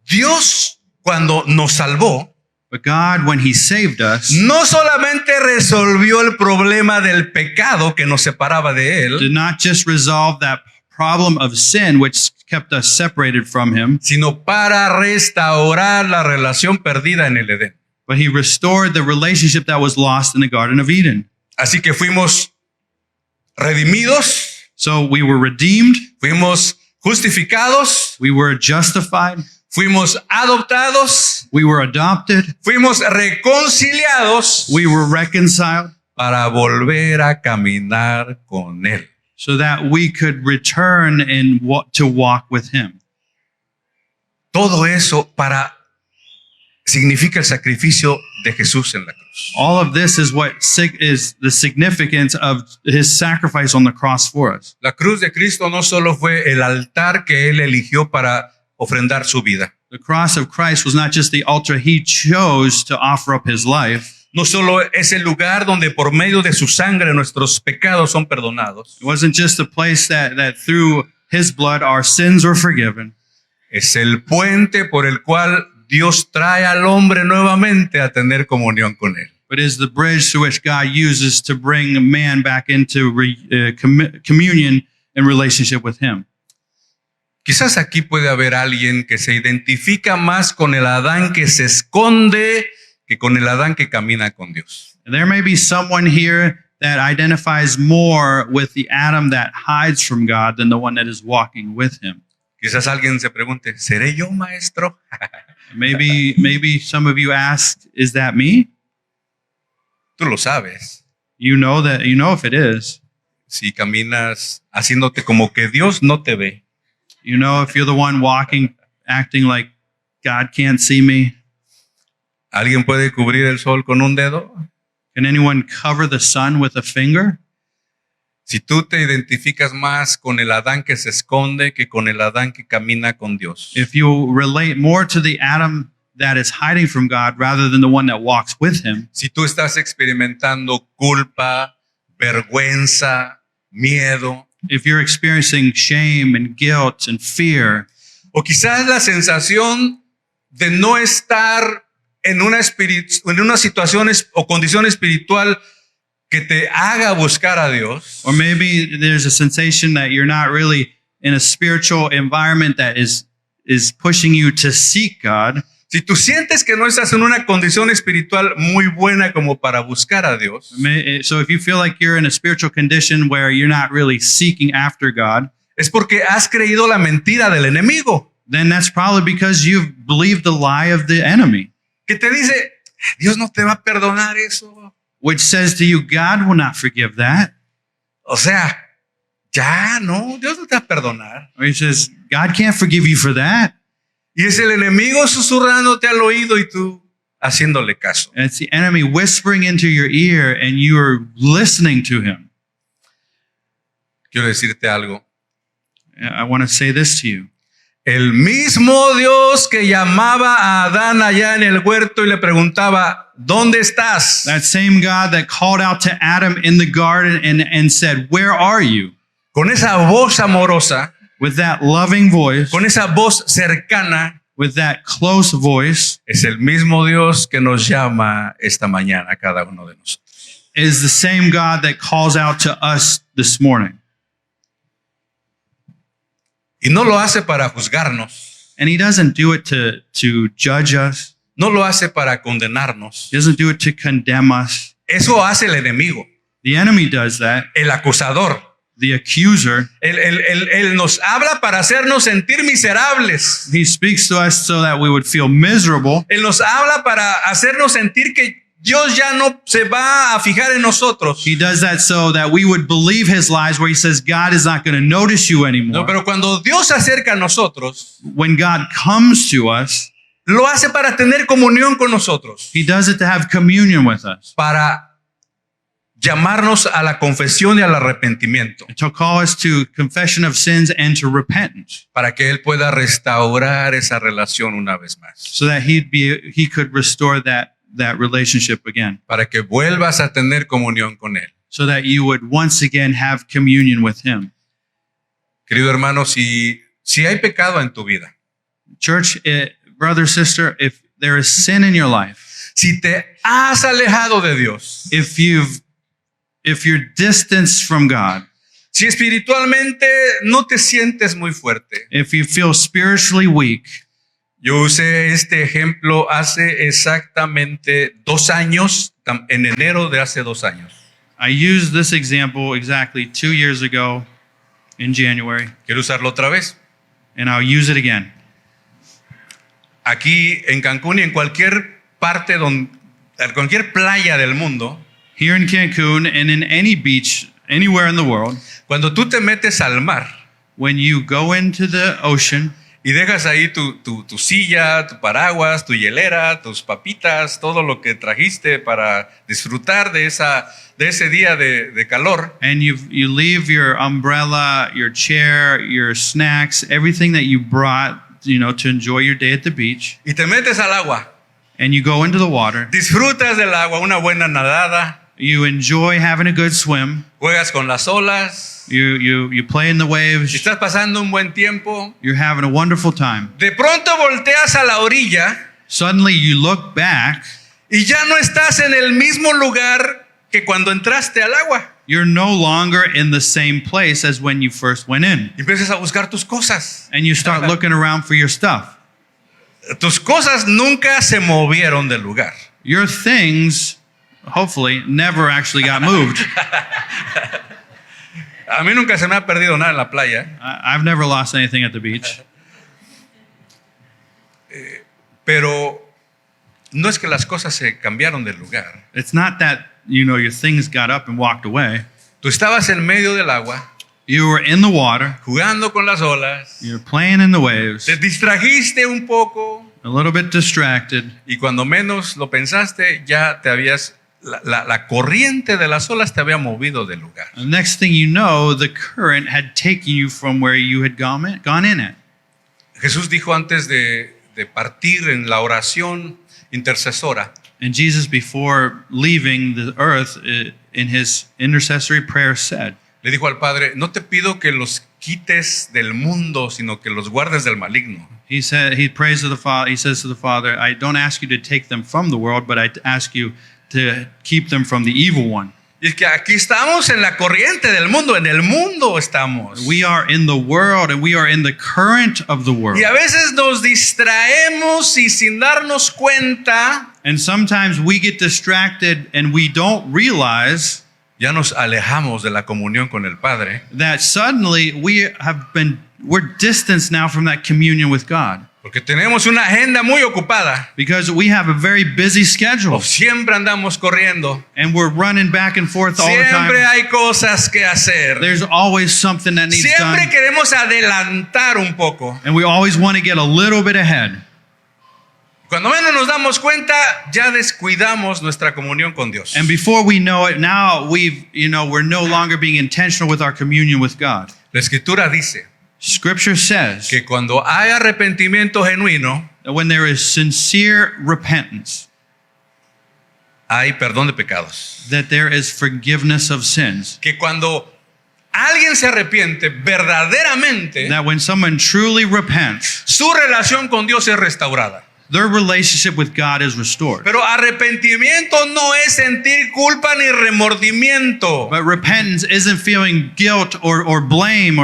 Dios, cuando nos salvó, But God, when He saved us, no solamente resolvió el problema del pecado que nos separaba de Él, did not just resolve that problem of sin, which kept us separated from him, sino para restaurar la relación perdida en el Edén. but he restored the relationship that was lost in the Garden of Eden. Así que fuimos redimidos, So we were redeemed, fuimos justificados, we were justified, fuimos adoptados, we were adopted, fuimos reconciliados we were reconciled, para volver a caminar con Él. so that we could return and to walk with him. Todo eso significa el sacrificio de Jesús en la cruz. All of this is what is the significance of his sacrifice on the cross for us. La cruz de Cristo no solo fue el altar que Él eligió para ofrendar su vida. The cross of Christ was not just the altar he chose to offer up his life. No solo es el lugar donde por medio de su sangre nuestros pecados son perdonados. It wasn't just a place that through his blood our sins were forgiven. Es el puente por el cual Dios trae al hombre nuevamente a tener comunión con Él. But is the bridge through which God uses to bring man back into communion and relationship with him. Quizás aquí puede haber alguien que se identifica más con el Adán que se esconde que con el Adán que camina con Dios. And there may be someone here that identifies more with the Adam that hides from God than the one that is walking with him. Quizás alguien se pregunte, ¿seré yo maestro? Maybe some of you ask, is that me? Tú lo sabes. You know if it is. Si caminas haciéndote como que Dios no te ve. You know if you're the one walking, acting like God can't see me. ¿Alguien puede cubrir el sol con un dedo? Can anyone cover the sun with a finger? Si tú te identificas más con el Adán que se esconde que con el Adán que camina con Dios. If you relate more to the Adam that is hiding from God rather than the one that walks with him, Si tú estás experimentando culpa, vergüenza, miedo, if you're experiencing shame and guilt and fear, o quizás la sensación de no estar en una situación o condición espiritual que te haga buscar a Dios, or maybe there's a sensation that you're not really in a spiritual environment that is pushing you to seek God. si tú sientes que no estás en una condición espiritual muy buena como para buscar a Dios, So if you feel like you're in a spiritual condition where you're not really seeking after God, es porque has creído la mentira del enemigo, then that's probably because you've believed the lie of the enemy, que te dice, Dios no te va a perdonar eso. which says to you, God will not forgive that. O sea, ya no, Dios no te va a perdonar. Or he says, God can't forgive you for that. Y es el enemigo susurrándote al oído y tú haciéndole caso. And it's the enemy whispering into your ear and you are listening to him. Quiero decirte algo. I want to say this to you. El mismo Dios que llamaba a Adán allá en el huerto y le preguntaba, ¿dónde estás? That same God that called out to Adam in the garden and said, where are you? Con esa voz amorosa, With that loving voice, con esa voz cercana, with that close voice, es el mismo Dios que nos llama esta mañana a cada uno de nosotros. is the same God that calls out to us this morning. Y no lo hace para juzgarnos, And he doesn't do it to judge us. no lo hace para condenarnos. He doesn't do it to condemn us. Eso hace el enemigo, The enemy does that. el acusador. The accuser, Él nos habla para hacernos sentir miserables. he speaks to us so that we would feel miserable. Él nos habla para hacernos sentir que Dios ya no se va a fijar en nosotros. He does that so that we would believe his lies where he says God is not going to notice you No, anymore. pero cuando Dios se acerca a nosotros, When God comes to us, lo hace para tener comunión con nosotros, he does it to have communion with us, para llamarnos a la confesión y al arrepentimiento, to call us to confession of sins and to repentance, para que Él pueda restaurar esa relación una vez más, so that he could restore that relationship again, para que vuelvas a tener comunión con Él. so that you would once again have communion with him. Querido hermano, si hay pecado en tu vida, Church, brother, sister, if there is sin in your life, si te has alejado de Dios, if you're distanced from God, Si espiritualmente no te sientes muy fuerte. if you feel spiritually weak, Yo usé este ejemplo hace exactamente 2 años, en enero de hace 2 años. I used this example exactly 2 years ago in January, Quiero usarlo otra vez. and I'll use it again. Aquí en Cancún y en cualquier parte, en cualquier playa del mundo, Here in Cancun and in any beach anywhere in the world, cuando tú te metes al mar when you go into the ocean y dejas ahí tu silla, tu paraguas, tu hielera, tus papitas, todo lo que trajiste para disfrutar de ese día de calor, and you leave your umbrella, your chair, your snacks, everything that you brought, to enjoy your day at the beach, y te metes al agua, and you go into the water, disfrutas del agua, una buena nadada, you enjoy having a good swim, juegas con las olas, you play in the y waves, estás pasando un buen tiempo. you're having a wonderful time. De pronto volteas a la orilla Suddenly you look back, y ya no estás en el mismo lugar que cuando entraste al agua. you're no longer in the same place as when you first went in, Y empiezas a buscar tus cosas. and you start looking around for your stuff. Tus cosas nunca se movieron del lugar. Your things, hopefully, never actually got moved. A mí nunca se me ha perdido nada en la playa, I've never lost anything at the beach. pero no es que las cosas se cambiaron del lugar. It's not that, your things got up and walked away. Tú estabas en medio del agua, You were in the water, jugando con las olas, you're playing in the waves, te distrajiste un poco a little bit distracted, y cuando menos lo pensaste ya te habías, la corriente de las olas te había movido del lugar. and next thing you know, the current had taken you from where you had gone in it. Jesús dijo antes de partir en la oración intercesora, And Jesus, before leaving the earth, in his intercessory prayer said, le dijo al Padre, no te pido que los quites del mundo, sino que los guardes del maligno. he prays to the Father, he says to the Father, I don't ask you to take them from the world, but I ask you to keep them from the evil one. Y es que aquí estamos en la corriente del mundo, en el mundo estamos. We are in the world, and we are in the current of the world. Y a veces nos distraemos y sin darnos cuenta, And sometimes we get distracted and we don't realize ya nos alejamos de la comunión con el Padre. that suddenly we're distanced now from that communion with God, Porque tenemos una agenda muy ocupada. because we have a very busy schedule Siempre andamos corriendo. and we're running back and forth all the Siempre time. hay cosas que hacer. There's always something that needs Siempre done, queremos adelantar un poco. and we always want to get a little bit ahead. Cuando menos nos damos cuenta, ya descuidamos nuestra comunión con Dios. And before we know it, now we're no longer being intentional with our communion with God. La Escritura dice Scripture says que cuando hay arrepentimiento genuino, that when there is sincere repentance, hay perdón de pecados. that there is forgiveness of sins. Que cuando alguien se arrepiente verdaderamente, That when someone truly repents, su relación con Dios es restaurada. their relationship with God is restored. Pero arrepentimiento no es sentir culpa ni remordimiento. But repentance isn't feeling guilt or blame,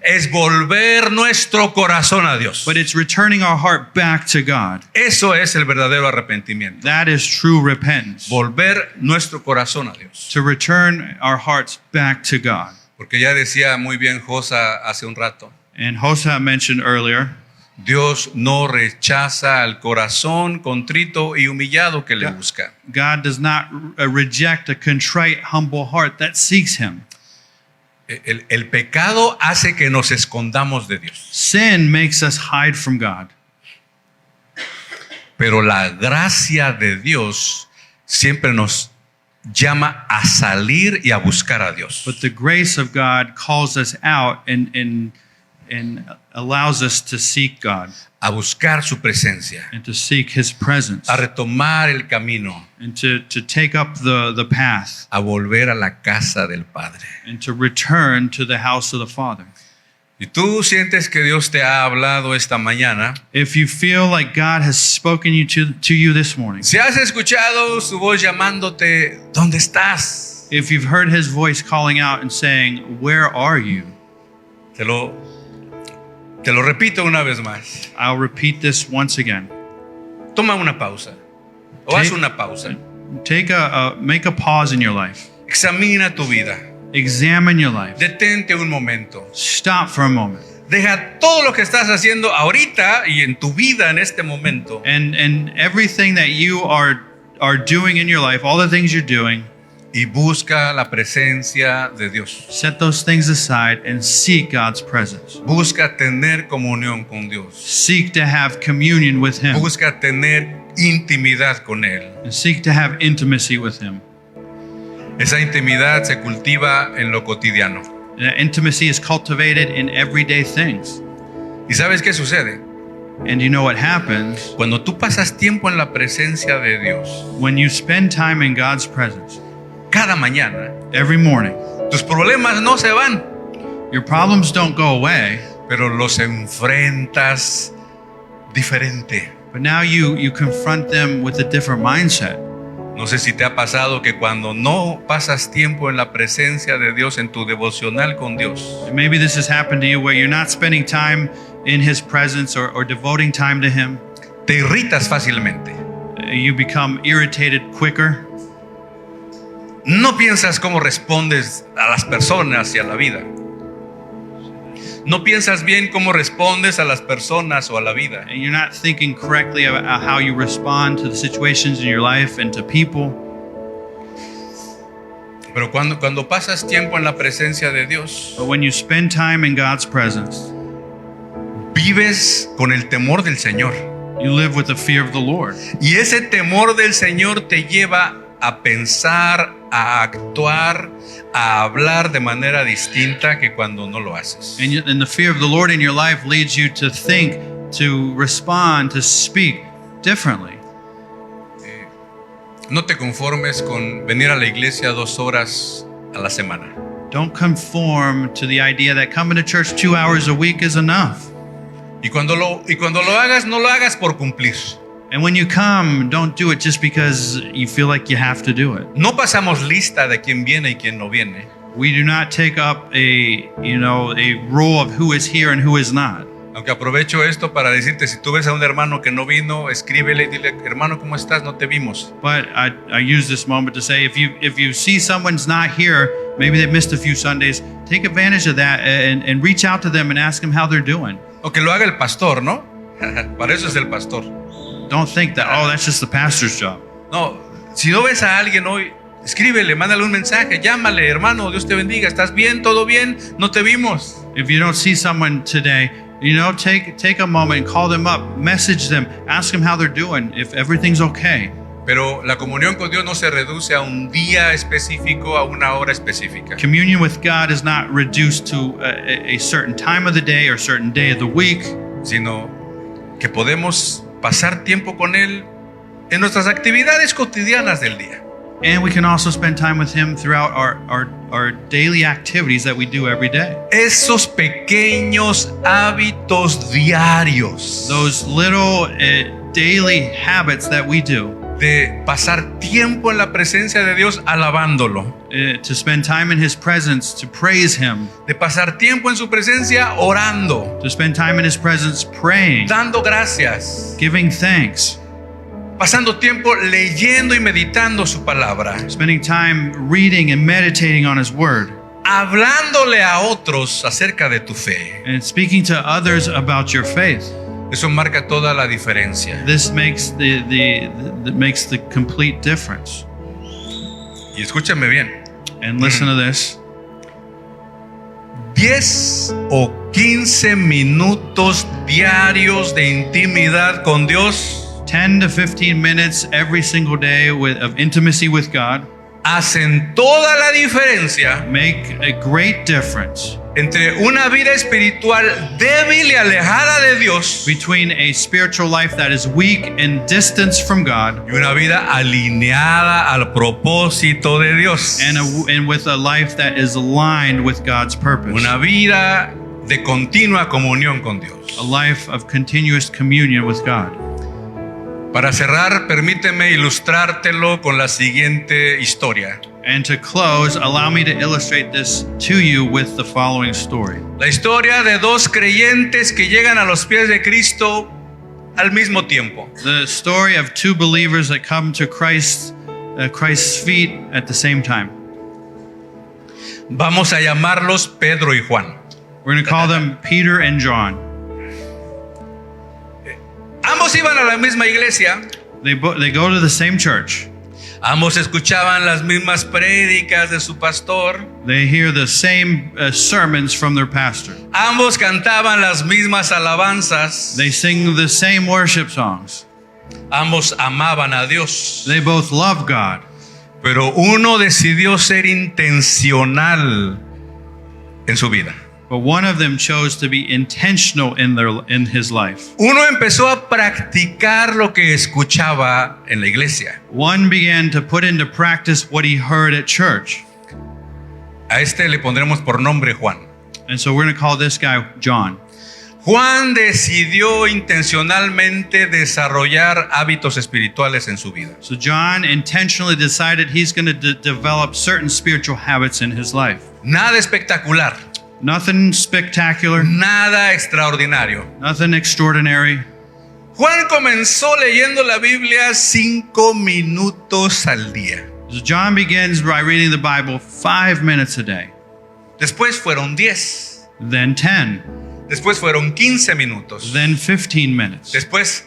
Es volver nuestro corazón a Dios. but it's returning our heart back to God. Eso es el verdadero arrepentimiento. That is true repentance. Volver nuestro corazón a Dios. To return our hearts back to God. Porque ya decía muy bien Josa hace un rato, And Hosea mentioned earlier, Dios no rechaza al corazón contrito y humillado que le busca. God does not reject a contrite, humble heart that seeks Him. El pecado hace que nos escondamos de Dios. Sin makes us hide from God. Pero la gracia de Dios siempre nos llama a salir y a buscar a Dios. But the grace of God calls us out and allows us to seek God A buscar su presencia, and to seek His presence a retomar el camino, and to take up the path a volver a la casa del Padre. and to return to the house of the Father. Y tú sientes que Dios te ha hablado esta mañana, If you feel like God has spoken to you this morning, si has escuchado su voz llamándote, ¿dónde estás? if you've heard his voice calling out and saying, "Where are you?" Te lo repito una vez más. I'll repeat this once again. Toma una pausa. O haz una pausa. Make a pause in your life. Examina tu vida. Examine your life. Detente un momento. Stop for a moment. Deja todo lo que estás haciendo ahorita y en tu vida en este momento. And everything that you are doing in your life, all the things you're doing, Y busca la presencia de Dios. set those things aside and seek God's presence. Busca tener comunión con Dios. Seek to have communion with him. Busca tener intimidad con Él. And seek to have intimacy with him. Esa intimidad se cultiva en lo cotidiano. And that intimacy is cultivated in everyday things. ¿Y sabes qué sucede? And you know what happens Cuando tú pasas tiempo en la presencia de Dios, when you spend time in God's presence cada mañana, every morning. tus problemas no se van, Your problems don't go away, pero los enfrentas diferente. but now you confront them with a different mindset. No sé si te ha pasado que cuando no pasas tiempo en la presencia de Dios, en tu devocional con Dios, And maybe this has happened to you where you're not spending time in his presence or devoting time to him. te irritas fácilmente. You become irritated quicker. No piensas cómo respondes a las personas y a la vida. No piensas bien cómo respondes a las personas o a la vida. And you're not thinking correctly about how you respond to the situations in your life and to people. Pero cuando pasas tiempo en la presencia de Dios, But when you spend time in God's presence, vives con el temor del Señor. you live with the fear of the Lord. Y ese temor del Señor te lleva a pensar, a actuar, a hablar de manera distinta que cuando no lo haces. And the fear of the Lord in your life leads you to think, to respond, to speak differently. No te conformes con venir a la iglesia 2 horas a la semana. Don't conform to the idea that coming to church 2 hours a week is enough. Y cuando lo hagas, no lo hagas por cumplir. And when you come, don't do it just because you feel like you have to do it. No pasamos lista de quién viene y quién no viene. We do not take up a role of who is here and who is not. Aunque aprovecho esto para decirte, si tú ves a un hermano que no vino, escríbele y dile, hermano, ¿cómo estás? No te vimos. But I use this moment to say, if you see someone's not here, maybe they missed a few Sundays, take advantage of that and reach out to them and ask them how they're doing. O que lo haga el pastor, ¿no? Para eso es el pastor. Don't think that, oh, that's just the pastor's job. No, si no ves a alguien hoy, escríbele, mándale un mensaje, llámale, hermano, Dios te bendiga, ¿estás bien? ¿Todo bien? No te vimos. If you don't see someone today, take a moment and call them up, message them, ask them how they're doing, if everything's okay. Pero la comunión con Dios no se reduce a un día específico, a una hora específica. Communion with God is not reduced to a certain time of the day or certain day of the week, Sino que podemos pasar tiempo con Él en nuestras actividades cotidianas del día. and we can also spend time with Him throughout our daily activities that we do every day. Esos pequeños hábitos diarios Those little daily habits that we do de pasar tiempo en la presencia de Dios alabándolo, to spend time in His presence, to praise Him, de pasar tiempo en su presencia orando, to spend time in His presence praying, dando gracias, giving thanks, pasando tiempo leyendo y meditando su palabra, spending time reading and meditating on His Word, hablándole a otros acerca de tu fe. and speaking to others about your faith. Eso marca toda la diferencia. This makes the complete difference. Y escúchame bien, And listen to this. 10 o 15 minutos diarios de intimidad con Dios 10 to 15 minutes every single day of intimacy with God hacen toda la diferencia make a great difference entre una vida espiritual débil y alejada de Dios between a spiritual life that is weak and distanced from God y una vida alineada al propósito de Dios. and with a life that is aligned with God's purpose. Una vida de continua comunión con Dios. A life of continuous communion with God. Para cerrar, permíteme ilustrártelo con la siguiente historia. And to close, allow me to illustrate this to you with the following story. La historia de dos creyentes que llegan a los pies de Cristo al mismo tiempo. The story of two believers that come to Christ's feet at the same time. Vamos a llamarlos Pedro y Juan. We're going to call them Peter and John. Ambos iban a la misma iglesia. They go to the same church. Ambos escuchaban las mismas prédicas de su pastor. They hear the same sermons from their pastor. Ambos cantaban las mismas alabanzas. They sing the same worship songs. Ambos amaban a Dios. They both love God. Pero uno decidió ser intencional en su vida. But one of them chose to be intentional in his life. Uno empezó a practicar lo que escuchaba en la iglesia. One began to put into practice what he heard at church. A este le pondremos por nombre Juan. And so we're going to call this guy John. Juan decidió intencionalmente desarrollar hábitos espirituales en su vida. So John intentionally decided he's going to develop certain spiritual habits in his life. Nada espectacular, Nothing spectacular, nada extraordinario. nothing extraordinary. Juan comenzó leyendo la Biblia 5 minutos al día. So John begins by reading the Bible 5 minutes a day, Después fueron 10. then 10, Después fueron 15 minutos. then 15 minutes. Después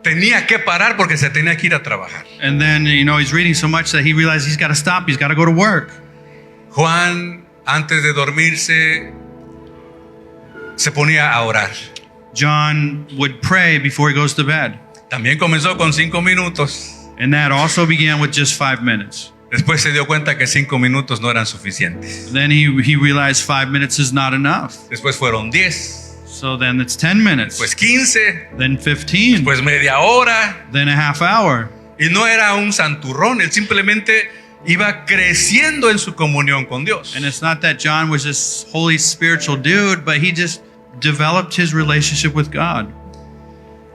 tenía que parar porque se tenía que ir a trabajar. And then, he's reading so much that he realizes he's got to stop, he's got to go to work. Juan, antes de dormirse, se ponía a orar. John would pray before he goes to bed. También comenzó con 5 minutos. And that also began with just 5 minutes. Después se dio cuenta que 5 minutos no eran suficientes. Then he realized 5 minutes is not enough. Después fueron 10. So then it's 10 minutes, Después 15. then 15, Después media hora. then a half hour. Y no era un santurrón. Él simplemente iba creciendo en su comunión con Dios. And it's not that John was this holy spiritual dude, but he just developed his relationship with God.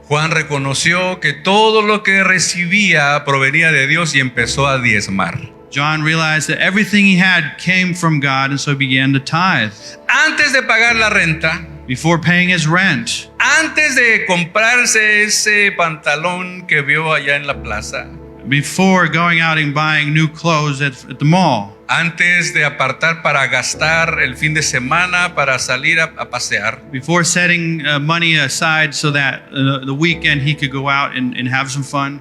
Juan reconoció que todo lo que recibía provenía de Dios y empezó a diezmar. John realized that everything he had came from God, and so he began to tithe. Antes de pagar la renta, Before paying his rent, antes de comprarse ese pantalón que vio allá en la plaza, before going out and buying new clothes at the mall, antes de apartar para gastar el fin de semana para salir a pasear, before setting money aside so that the weekend he could go out and have some fun,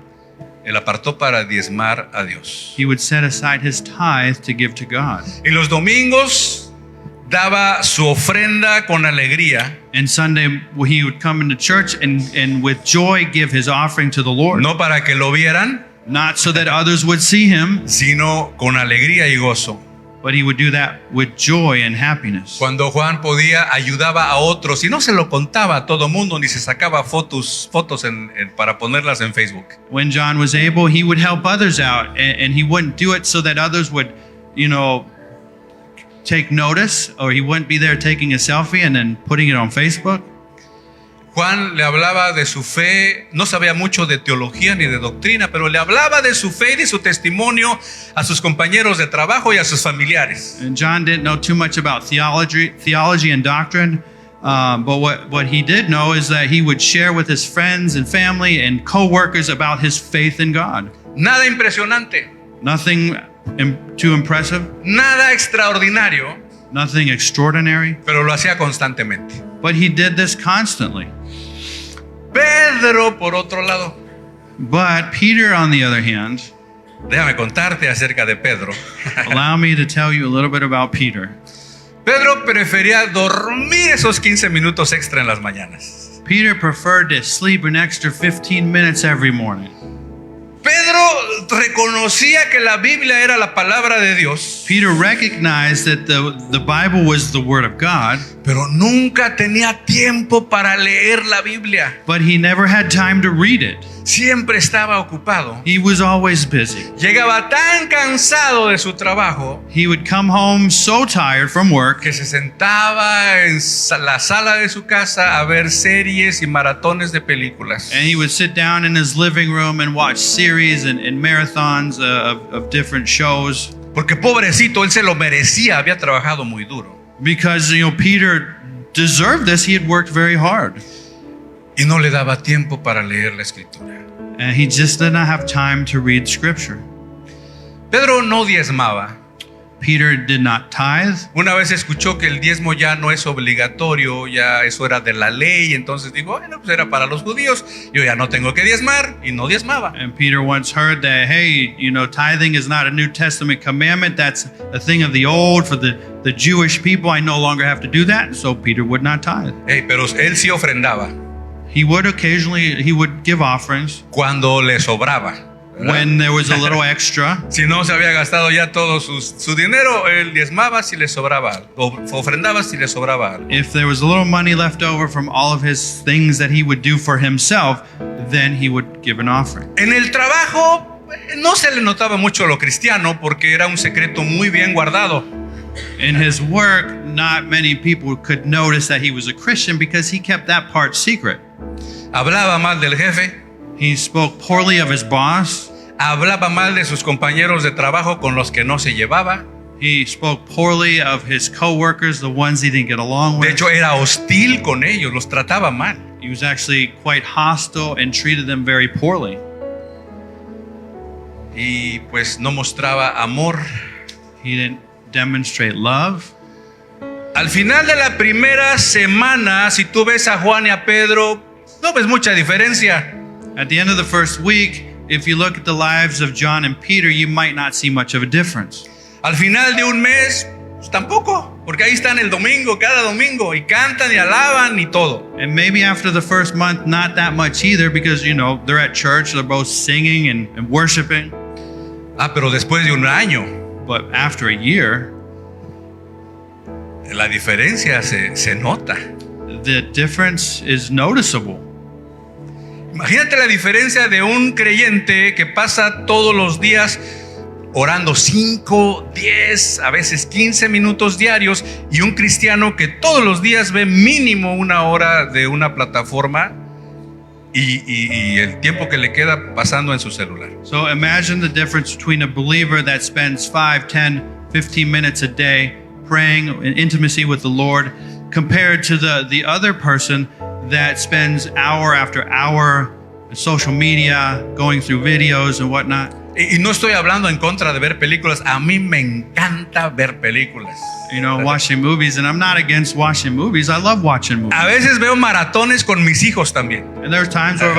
él apartó para diezmar a Dios. he would set aside his tithe to give to God. Y los domingos daba su ofrenda con alegría, And Sunday he would come into church and with joy give his offering to the Lord. no para que lo vieran, Not so that others would see him, sino con alegría y gozo. but he would do that with joy and happiness. Cuando Juan podía, ayudaba a otros y no se lo contaba a todo mundo ni se sacaba fotos para ponerlas en Facebook. When John was able, he would help others out, and he wouldn't do it so that others would, take notice, or he wouldn't be there taking a selfie and then putting it on Facebook. Juan le hablaba de su fe, no sabía mucho de teología ni de doctrina, pero le hablaba de su fe y de su testimonio a sus compañeros de trabajo y a sus familiares. And John didn't know too much about theology and doctrine, but what he did know is that he would share with his friends and family and co-workers about his faith in God. Nada impresionante, Nothing too impressive, nada extraordinario, nothing extraordinary, pero lo hacía constantemente. but he did this constantly. Pedro, por otro lado, But Peter, on the other hand, déjame contarte acerca de Pedro. allow me to tell you a little bit about Peter. Pedro prefería dormir esos 15 minutos extra en las mañanas. Peter preferred to sleep an extra 15 minutes every morning. Pedro reconocía que la Biblia era la palabra de Dios, Peter recognized that the Bible was the Word of God, pero nunca tenía tiempo para leer la Biblia. but he never had time to read it. Siempre estaba ocupado. He was always busy. Llegaba tan cansado de su trabajo He would come home so tired from work que se sentaba en la sala de su casa a ver series y maratones de películas. and he would sit down in his living room and watch series and marathons of different shows. Porque pobrecito, él se lo merecía, había trabajado muy duro. Because, Peter deserved this. He had worked very hard. Y no le daba tiempo para leer la escritura. And he just did not have time to read scripture. Pedro no diezmaba. Peter did not tithe. Una vez escuchó que el diezmo ya no es obligatorio, ya eso era de la ley, entonces dijo, bueno, pues era para los judíos, yo ya no tengo que diezmar, y no diezmaba. And Peter once heard that, hey, tithing is not a New Testament commandment. That's a thing of the old for the Jewish people. I no longer have to do that. So Peter would not tithe. Pero él sí ofrendaba He would occasionally, give offerings cuando le sobraba. ¿Verdad? when there was a little extra. Si no se había gastado ya todo su dinero, él diezmaba si le sobraba algo, ofrendaba si le sobraba algo. If there was a little money left over from all of his things that he would do for himself, then he would give an offering. En el trabajo no se le notaba mucho lo cristiano porque era un secreto muy bien guardado. In his work, not many people could notice that he was a Christian because he kept that part secret. Hablaba mal del jefe, He spoke poorly of his boss. hablaba mal de sus compañeros de trabajo con los que no se llevaba. He spoke poorly of his co-workers, the ones he didn't get along De with. hecho, era hostil con ellos, los trataba mal. He was actually quite hostile and treated them very poorly. Y pues no mostraba amor. He didn't demonstrate love. Al final de la primera semana, si tú ves a Juan y a Pedro, no ves mucha diferencia. At the end of the first week, if you look at the lives of John and Peter, you might not see much of a difference. Al final de un mes, pues tampoco, porque ahí están el domingo, cada domingo, y cantan y alaban y todo. And maybe after the first month, not that much either, because, they're at church, they're both singing and worshiping. Pero después de un año, But after a year, la diferencia se nota. the difference is noticeable. Imagínate la diferencia de un creyente que pasa todos los días orando 5, 10, a veces 15 minutos diarios, y un cristiano que todos los días ve mínimo una hora de una plataforma y el tiempo que le queda pasando en su celular. So imagine the difference between a believer that spends 5, 10, 15 minutes a day praying in intimacy with the Lord compared to the other person that spends hour after hour in social media, going through videos and whatnot. Y no estoy hablando en contra de ver películas, a mí me encanta ver películas. Watching movies, and I'm not against watching movies. I love watching movies. A veces veo maratones con mis hijos también. And there are times where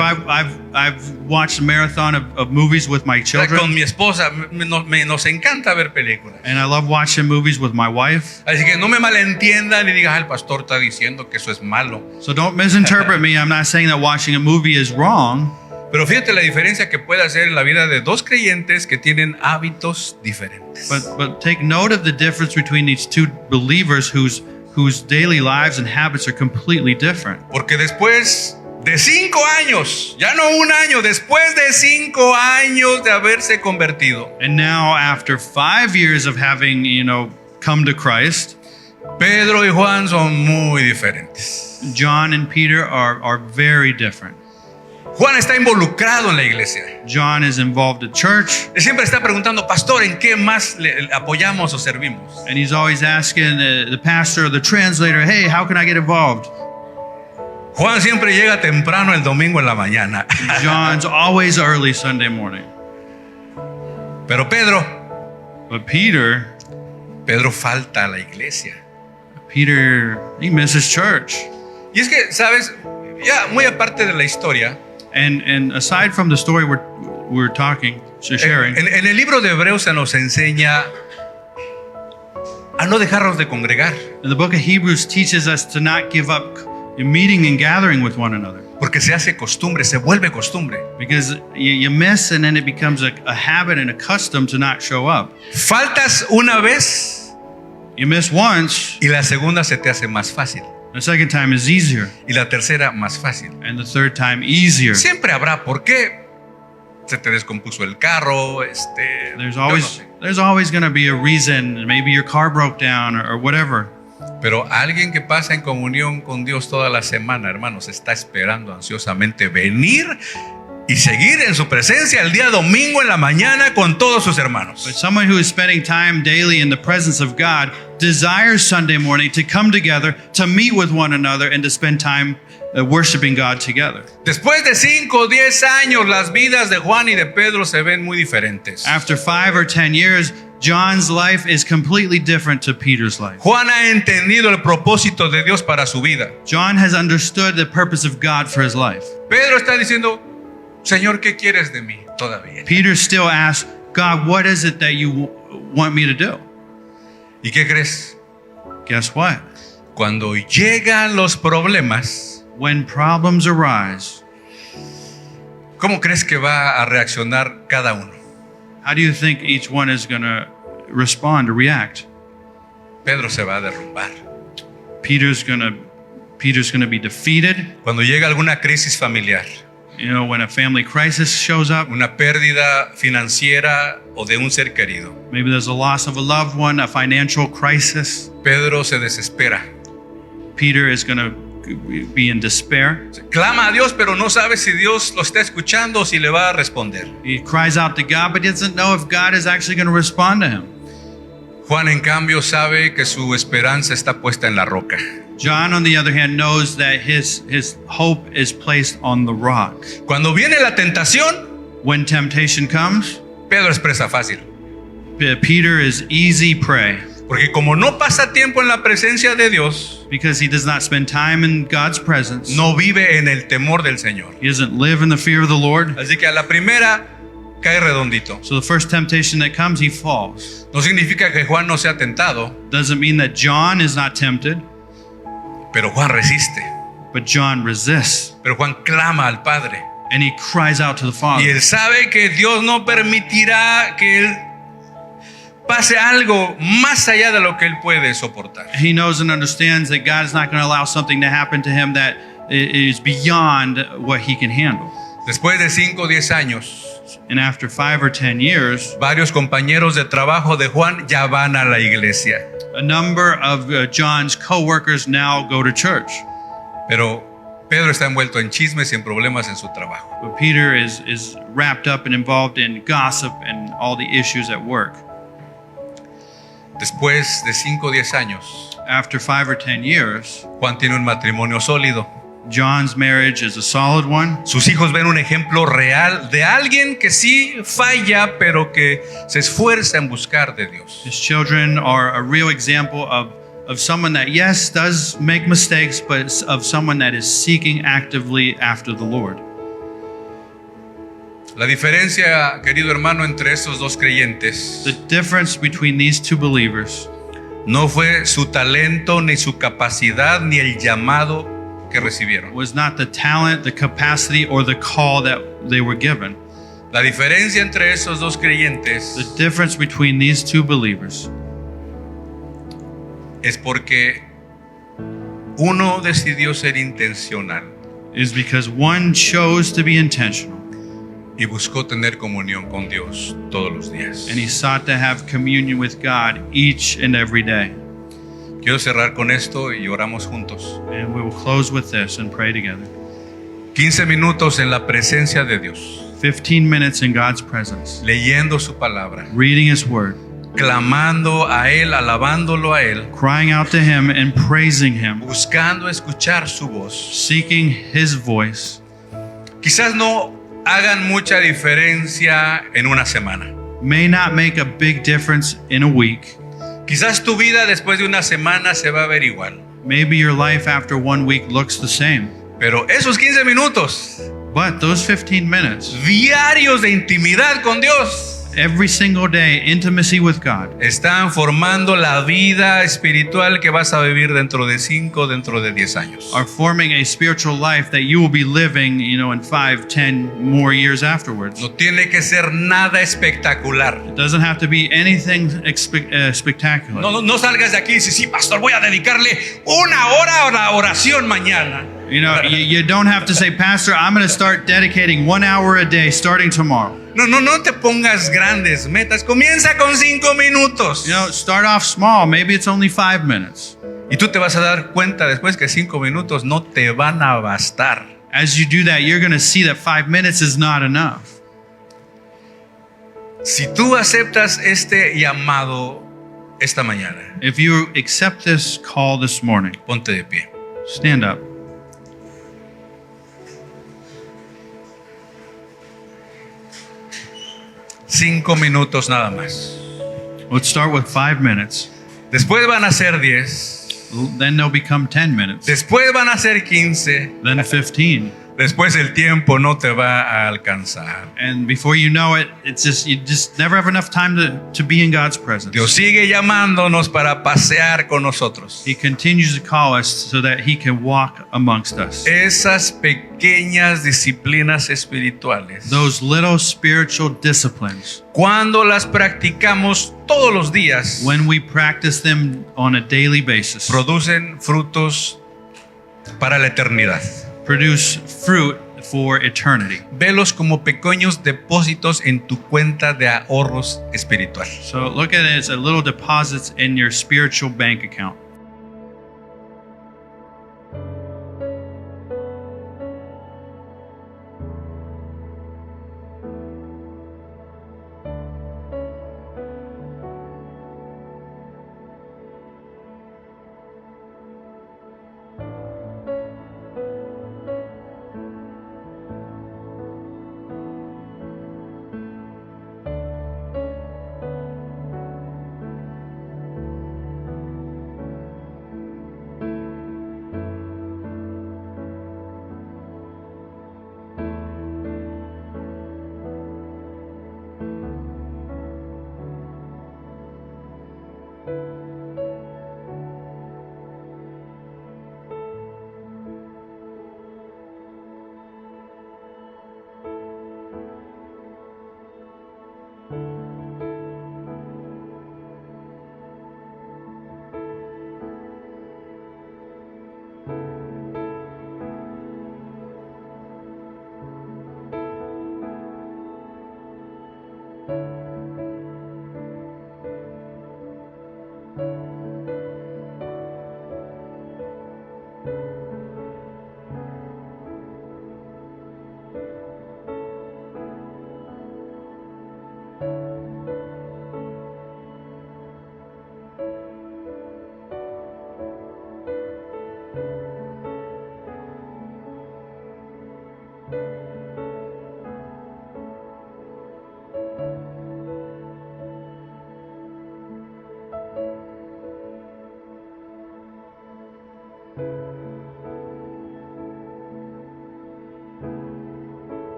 I've watched a marathon of movies with my Con children, mi esposa nos encanta ver películas. and I love watching movies with my wife. Así que no me malentiendan y digan, el pastor está diciendo que eso es malo. So don't misinterpret me. I'm not saying that watching a movie is wrong. Pero fíjate la diferencia que puede hacer en la vida de dos creyentes que tienen hábitos diferentes. But take note of the difference between these two believers whose daily lives and habits are completely different. Porque después de 5 años, ya no un año, después de 5 años de haberse convertido, And now, after 5 years of having, come to Christ, Pedro y Juan son muy diferentes. John and Peter are very different. Juan está involucrado en la iglesia. John is involved at church, Él siempre está preguntando, pastor, ¿en qué más le apoyamos o servimos? and he's always asking the pastor or the translator, hey, how can I get involved? Juan siempre llega temprano el domingo en la mañana. John's always early Sunday morning. Pero Pedro But Peter, falta a la iglesia. he misses church. Y es que, ¿sabes? Ya muy aparte de la historia, And aside from the story we're talking, sharing, en el libro de Hebreos se nos enseña a no dejarnos de congregar, the book of Hebrews teaches us to not give up meeting and gathering with one another. porque se hace costumbre, se vuelve costumbre. Because you miss, and then it becomes a habit and a custom to not show up. Faltas una vez You miss once, y la segunda se te hace más fácil the second time is easier, y la tercera más fácil. and the third time easier. Siempre habrá por qué. Se te descompuso el carro, There's yo no always sé. there's always going to be a reason. Maybe your car broke down or whatever. Pero alguien que pasa en comunión con Dios toda la semana, hermanos, está esperando ansiosamente venir y seguir en su presencia el día domingo en la mañana con todos sus hermanos. But someone who is spending time daily in the presence of God desires Sunday morning to come together, to meet with one another, and to spend time worshiping God together. Después de 5 o 10 años, las vidas de Juan y de Pedro se ven muy diferentes. After 5 or 10 years, John's life is completely different to Peter's life. Juan ha entendido el propósito de Dios para su vida. John has understood the purpose of God for his life. Pedro está diciendo, Señor, ¿qué quieres de mí todavía? Peter still asks, God, what is it that you want me to do? ¿Y qué crees? Guess what? Cuando llegan los problemas, When problems arise, ¿cómo crees que va a reaccionar cada uno? how do you think each one is going to respond or react? Pedro se va a derrumbar. Peter's going to be defeated. Cuando llega alguna crisis familiar, You know, when a family crisis shows up, una pérdida financiera o de un ser querido, maybe there's a loss of a loved one, a financial crisis. Pedro se desespera. Peter is going to be in despair. Clama a Dios, pero no sabe si Dios lo está escuchando o si le va a responder. He cries out to God, but he doesn't know if God is actually going to respond to him. Juan, en cambio, sabe que su esperanza está puesta en la roca. John, on the other hand, knows that his hope is placed on the rock. Cuando viene la tentación, When temptation comes, Pedro es presa fácil. Peter is easy prey Porque como no pasa tiempo en la presencia de Dios, because he does not spend time in God's presence. no vive en el temor del Señor. He doesn't live in the fear of the Lord. Así que a la primera cae redondito. So the first temptation that comes, he falls. No significa que Juan no sea tentado, Doesn't mean that John is not tempted, pero Juan resiste. but John resists Pero Juan clama al Padre. and he cries out to the Y Father. él sabe que Dios no permitirá que él pase algo más allá de lo que él puede soportar. He knows and understands that God is not going to allow something to happen to him that is beyond what he can handle. Después de 5 o 10 años, And after 5 or 10 years, varios compañeros de trabajo de Juan ya van a la iglesia. a number of John's co-workers now go to church. Pero Pedro está envuelto en chismes y en problemas en su trabajo. But Peter is wrapped up and involved in gossip and all the issues at work. Después de 5 o 10 años, After 5 or 10 years, Juan tiene un matrimonio sólido. John's marriage is a solid one. Sus hijos ven un ejemplo real de alguien que sí falla, pero que se esfuerza en buscar de Dios. His children are a real example of someone that, yes, does make mistakes, but of someone that is seeking actively after the Lord. La diferencia, querido hermano, entre estos dos creyentes The difference between these two believers no fue su talento, ni su capacidad, ni el llamado que recibieron. was not the talent, the capacity, or the call that they were given. La diferencia entre esos dos The creyentes difference between these two believers es porque uno decidió ser intencional is because one chose to be intentional y buscó tener comunión con Dios todos los días. and he sought to have communion with God each and every day. Quiero cerrar con esto y oramos juntos. And we will close with this and pray together. 15 minutos en la presencia de Dios, 15 minutes in God's presence, leyendo su palabra, reading his word, clamando a Él, alabándolo a Él, crying out to him and praising him, buscando escuchar su voz. seeking his voice. Quizás no hagan mucha diferencia en una semana. May not make a big difference in a week. Quizás tu vida después de una semana se va a ver igual. Maybe your life after 1 week looks the same. Pero esos 15 minutos But those 15 minutes, diarios de intimidad con Dios every single day, intimacy with God, están formando la vida espiritual que vas a vivir dentro de 5, dentro de 10 años. are forming a spiritual life that you will be living, in 5, 10 more years afterwards. No tiene que ser nada espectacular. It doesn't have to be anything spectacular. No salgas de aquí y dices, sí, pastor, voy a dedicarle 1 hora a la oración mañana. You don't have to say, Pastor, I'm going to start dedicating 1 hour a day starting tomorrow. No te pongas grandes metas. Comienza con 5 minutos. Start off small. Maybe it's only 5 minutes. Y tú te vas a dar cuenta después que 5 minutos no te van a bastar. As you do that, you're going to see that 5 minutes is not enough. Si tú aceptas este llamado esta mañana, If you accept this call this morning, ponte de pie. stand up. Cinco minutos nada más. Let's start with 5 minutes. Después van a ser 10. Then they'll become 10 minutes. Después van a ser 15. Then 15. Después el tiempo no te va a alcanzar. And before you know it, it's just you just never have enough time to be in God's presence. Dios sigue llamándonos para pasear con nosotros. He continues to call us so that He can walk amongst us. Esas pequeñas disciplinas espirituales, Those little spiritual disciplines, cuando las practicamos todos los días, when we practice them on a daily basis, producen frutos para la eternidad. produce fruit for eternity. Velos como pequeños depósitos en tu cuenta de ahorros espiritual. So look at it as a little deposits in your spiritual bank account.